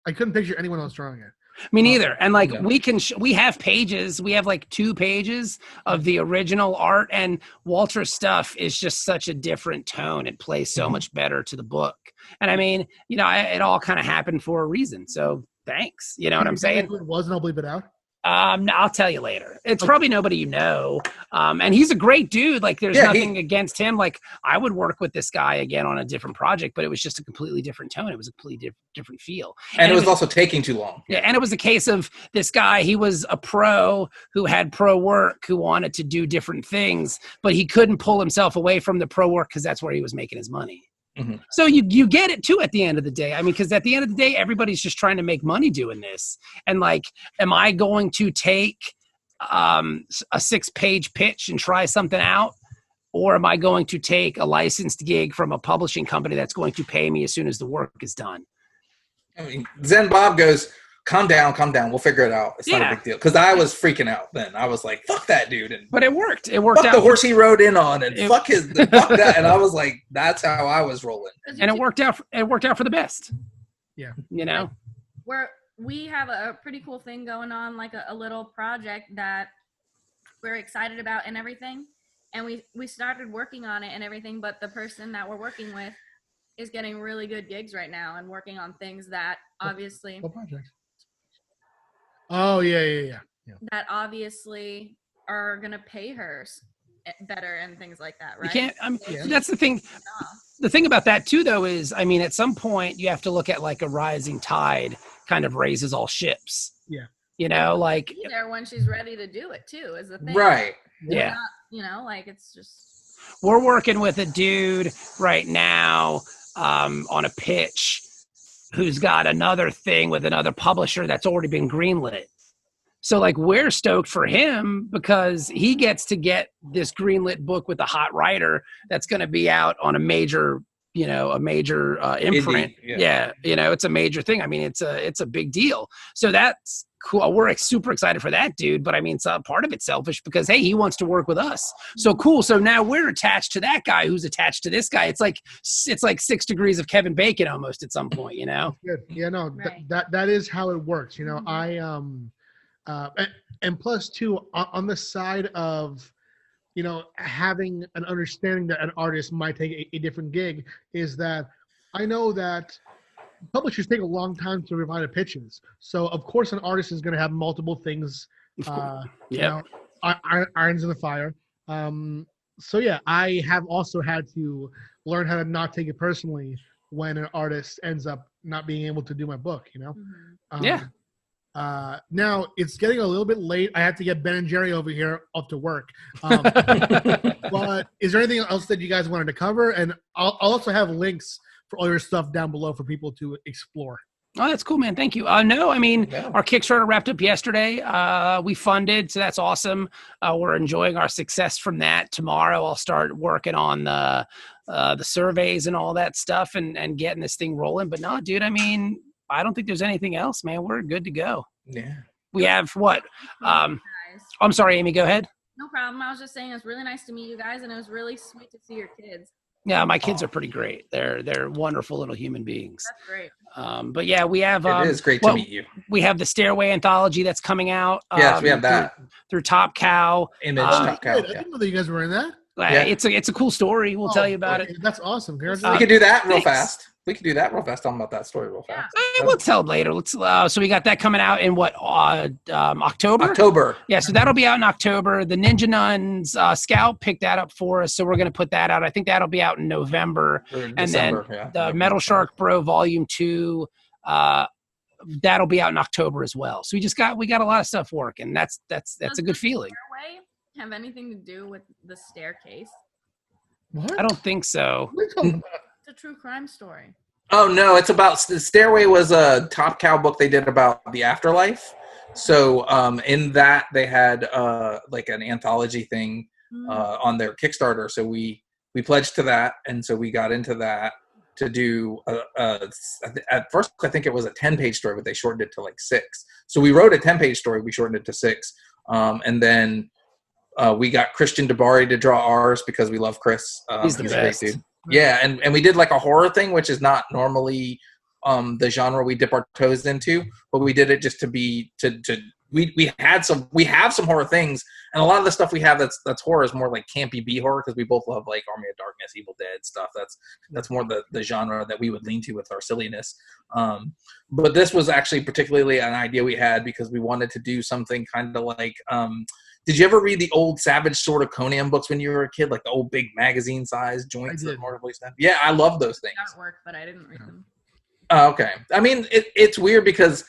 I couldn't picture anyone else drawing it. Me neither. And like we have pages. We have like 2 pages of the original art, and Walter's stuff is just such a different tone. It plays so much better to the book. And I mean, it all kind of happened for a reason. So thanks. You know what I'm saying? Who it was, and I'll bleep it out. I'll tell you later. It's probably nobody you know. And he's a great dude. Like, there's nothing against him. Like, I would work with this guy again on a different project, but it was just a completely different tone. It was a completely different feel. And it was also taking too long. Yeah, and it was a case of this guy, he was a pro who had pro work, who wanted to do different things, but he couldn't pull himself away from the pro work because that's where he was making his money. Mm-hmm. So you get it too at the end of the day. I mean, because at the end of the day, everybody's just trying to make money doing this. And like, am I going to take a 6-page pitch and try something out? Or am I going to take a licensed gig from a publishing company that's going to pay me as soon as the work is done? I mean, Zen Bob goes, calm down. We'll figure it out. It's not a big deal. Because I was freaking out then. I was like, fuck that dude. But it worked. It worked out. The horse he rode in on and fuck that. And I was like, that's how I was rolling. And it worked out. It worked out for the best. Yeah. We have a pretty cool thing going on, like a little project that we're excited about and everything. And we started working on it and everything, but the person that we're working with is getting really good gigs right now and working on things that obviously... What project? Oh, yeah. That obviously are going to pay her better and things like that, right? You can't, that's the thing. The thing about that too, though, is, I mean, at some point you have to look at like a rising tide kind of raises all ships. Yeah. Like... there when she's ready to do it too, is the thing. Right. Yeah. Like it's just... We're working with a dude right now on a pitch who's got another thing with another publisher that's already been greenlit. So like, we're stoked for him because he gets to get this greenlit book with a hot writer that's going to be out on a major a major imprint. Indie, yeah. Yeah, it's a major thing. I mean, it's a big deal. So that's cool. We're super excited for that dude. But I mean, part of it's selfish because, hey, he wants to work with us. So cool. So now we're attached to that guy who's attached to this guy. It's like 6 degrees of Kevin Bacon almost at some point, Good. Yeah, no, Right. that is how it works. I and plus too on the side of having an understanding that an artist might take a different gig is that I know that publishers take a long time to provide pitches. So of course an artist is going to have multiple things, irons in the fire. So yeah, I have also had to learn how to not take it personally when an artist ends up not being able to do my book, Mm-hmm. Now it's getting a little bit late. I have to get Ben and Jerry over here up to work. But is there anything else that you guys wanted to cover? And I'll also have links for all your stuff down below for people to explore. Oh, that's cool, man. Thank you. No, I mean, Yeah. our Kickstarter wrapped up yesterday. We funded, so that's awesome. We're enjoying our success from that. Tomorrow, I'll start working on the surveys and all that stuff and getting this thing rolling. But no, dude, I mean, I don't think there's anything else, man. We're good to go. Yeah. We have what? Guys. I'm sorry, Amy, go ahead. No problem. I was just saying it was really nice to meet you guys, and it was really sweet to see your kids. Yeah, my kids are pretty great. They're wonderful little human beings. That's great. But yeah, we have. It is great to meet you. We have the Stairway anthology that's coming out. Yes, we have that. through Top Cow. Image Oh, Top Cow. I Yeah. didn't know that you guys were in that. Yeah. It's a cool story. We'll tell you about Okay, it. That's awesome. We Congratulations. could do that real Thanks. fast. We could do that real fast. Tell them about that story real fast. We'll tell it later. Let's. So we got that coming out in what? October. October. Yeah, so that'll be out in October. The Ninja Nuns Scout picked that up for us, so we're going to put that out. I think that'll be out in November. Or And December, then yeah. the Metal Shark Bro Volume 2, that'll be out in October as well. So we got a lot of stuff working. That's a good feeling. Stairway have anything to do with the staircase? What? I don't think so. What are you talking about? It's a true crime story. Oh no, it's about the Stairway was a Top Cow book they did about the afterlife. So in that they had like an anthology thing on their Kickstarter. So we pledged to that, and so we got into that to do at first I think it was a 10-page story, but they shortened it to like 6. So we wrote a 10-page story, we shortened it to 6, and then we got Christian Dabari to draw ours because we love Chris. He's the a best. great dude. Yeah, and we did like a horror thing, which is not normally the genre we dip our toes into, but we did it just to be we have some horror things, and a lot of the stuff we have that's horror is more like campy B horror because we both love like Army of Darkness, Evil Dead stuff. That's more the genre that we would lean to with our silliness. But this was actually particularly an idea we had because we wanted to do something kind of like. Did you ever read the old Savage Sword of Conan books when you were a kid, like the old big magazine size joints? I did. Yeah, I love those things. Artwork, but I didn't read them. Okay. I mean, it's weird because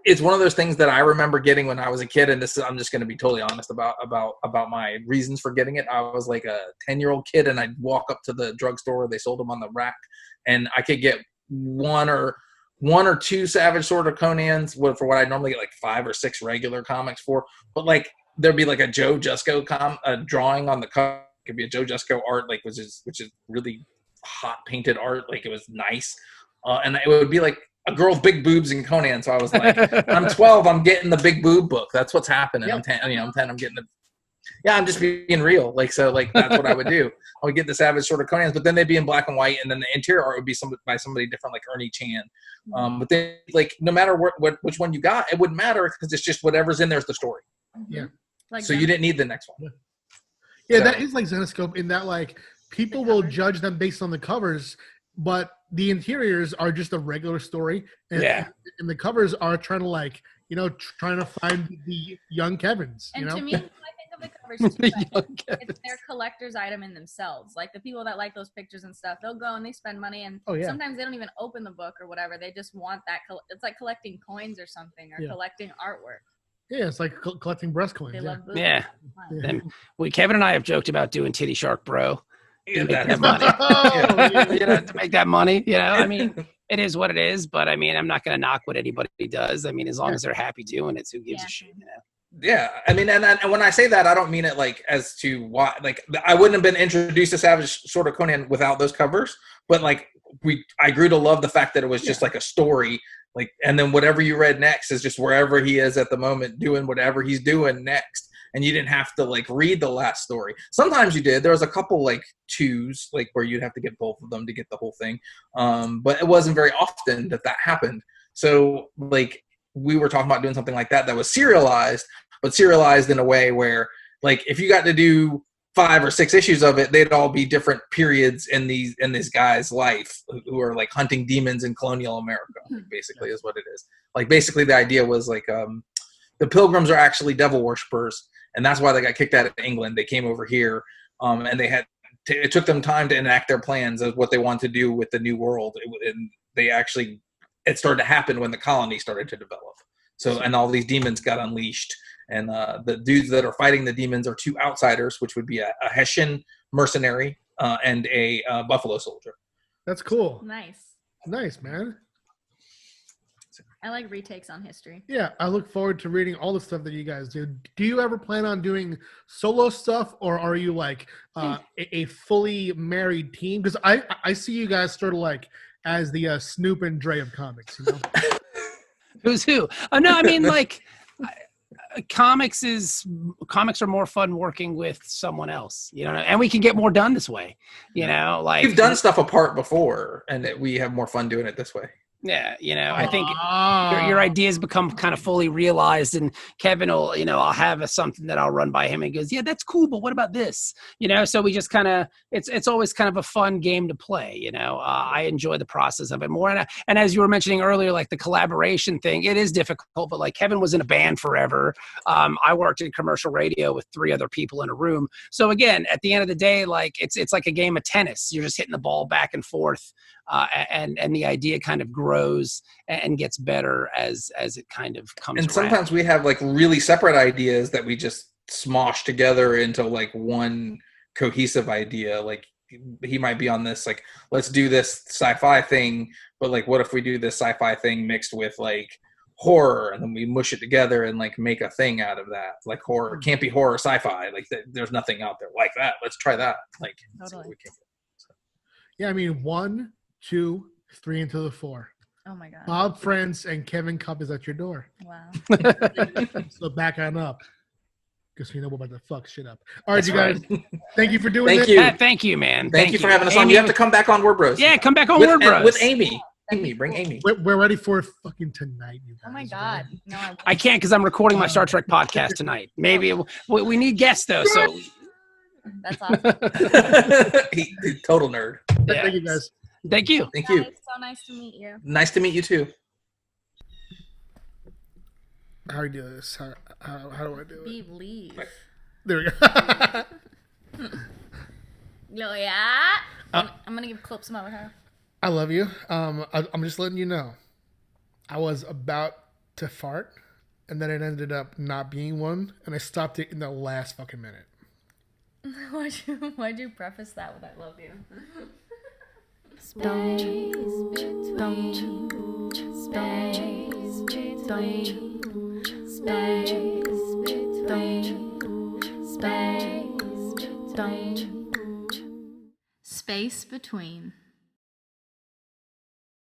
it's one of those things that I remember getting when I was a kid, and I'm just going to be totally honest about my reasons for getting it. I was like a 10-year-old kid, and I'd walk up to the drugstore where they sold them on the rack, and I could get one or two Savage Sword of Conans for what I normally get like 5 or 6 regular comics for. But like there'd be like a Joe Jusko drawing on the cover. It could be a Joe Jusko art, like which is really hot painted art. Like it was nice. And it would be like a girl with big boobs in Conan. So I was like, I'm 12, I'm getting the big boob book. That's what's happening. Yep. I'm 10, I'm 10, I'm getting the. Yeah, I'm just being real. Like, so like, that's what I would do. I would get the Savage Sword of Conans, but then they'd be in black and white. And then the interior art would be by somebody different, like Ernie Chan. But then like, no matter which one you got, it wouldn't matter because it's just whatever's in there's the story. Yeah. Like So you didn't need the next one. Yeah, So- that is like Zenoscope in that like people will judge them based on the covers, but the interiors are just a regular story. And, Yeah. and the covers are trying to like, trying to find the young Kevins. And you know? to me, when I think of the covers, too, Young it's their collector's item in themselves. Like the people that like those pictures and stuff, they'll go and they spend money, and Oh, yeah. sometimes they don't even open the book or whatever. They just want that. It's like collecting coins or something, or Yeah. collecting artwork. Yeah, it's like collecting breast coins. They Yeah. love boobs. Yeah. Yeah. And Kevin and I have joked about doing Titty Shark Bro. Yeah, Make that that is money. Oh, yeah. To make that money, I mean, it is what it is, but I mean, I'm not going to knock what anybody does. I mean, as long as they're happy doing it, who gives Yeah. a shit, Yeah, I mean, and when I say that, I don't mean it like as to why. Like, I wouldn't have been introduced to Savage Sword of Conan without those covers. But like, I grew to love the fact that it was just like a story. Like, and then whatever you read next is just wherever he is at the moment, doing whatever he's doing next. And you didn't have to like read the last story. Sometimes you did. There was a couple like twos, like where you'd have to get both of them to get the whole thing. But it wasn't very often that happened. So like, we were talking about doing something like that was serialized, but serialized in a way where, like, if you got to do 5 or 6 issues of it, they'd all be different periods in this guy's life who are like hunting demons in colonial America. Basically, is what it is. Like, basically, the idea was like the Pilgrims are actually devil worshippers, and that's why they got kicked out of England. They came over here, and they had it took them time to enact their plans of what they wanted to do with the new world, and they actually. It started to happen when the colony started to develop. So, and all these demons got unleashed. And the dudes that are fighting the demons are 2 outsiders, which would be a Hessian mercenary and a Buffalo soldier. That's cool. Nice. Nice, man. I like retakes on history. Yeah, I look forward to reading all the stuff that you guys do. Do you ever plan on doing solo stuff, or are you like a fully married team? Because I see you guys sort of like as the Snoop and Dre of comics, you know? Who's who? No, I mean, like, comics are more fun working with someone else, you know, and we can get more done this way, you know, like we've done stuff apart before, and we have more fun doing it this way. Yeah, you know, I think your ideas become kind of fully realized, and Kevin will, you know, I'll have something that I'll run by him and he goes, yeah, that's cool, but what about this? You know, so we just kind of, it's always kind of a fun game to play, you know. I enjoy the process of it more. And as you were mentioning earlier, like the collaboration thing, it is difficult, but like Kevin was in a band forever. I worked in commercial radio with 3 other people in a room. So again, at the end of the day, like it's like a game of tennis. You're just hitting the ball back and forth. And the idea kind of grows and gets better as it kind of comes. And sometimes we have like really separate ideas that we just smosh together into like one cohesive idea. Like he might be on this, like, let's do this sci-fi thing, but like, what if we do this sci-fi thing mixed with like horror, and then we mush it together and like make a thing out of that. Like horror, campy horror, sci-fi. Like there's nothing out there like that. Let's try that. Like, Totally. Yeah, I mean 1, 2, 3 into the 4. Oh my God. Bob, Frantz, and Kevin Cuffe is at your door. Wow. So back on up, because we know we're about to fuck shit up. All right, That's you guys. right. Thank you for doing Thank this. you. Thank you, man. Thank you for having us on. Amy, You have to come back on Word Bros. Yeah, come back on with, Word Bros. with Amy. Amy, bring Amy. We're ready for fucking tonight, you guys. Oh my God. No, I can't because I'm recording my Star Trek podcast tonight. Maybe we need guests though. So That's awesome. He's total nerd. yeah. Thank you, guys. Thank you. Thank you. It's so nice to meet you. Nice to meet you too. How do we do this? How do I do it? Believe. There we go. Yeah. I'm gonna give clips some over her. I love you. I'm just letting you know. I was about to fart, and then it ended up not being one, and I stopped it in the last fucking minute. Why'd you preface that with "I love you"? Space between.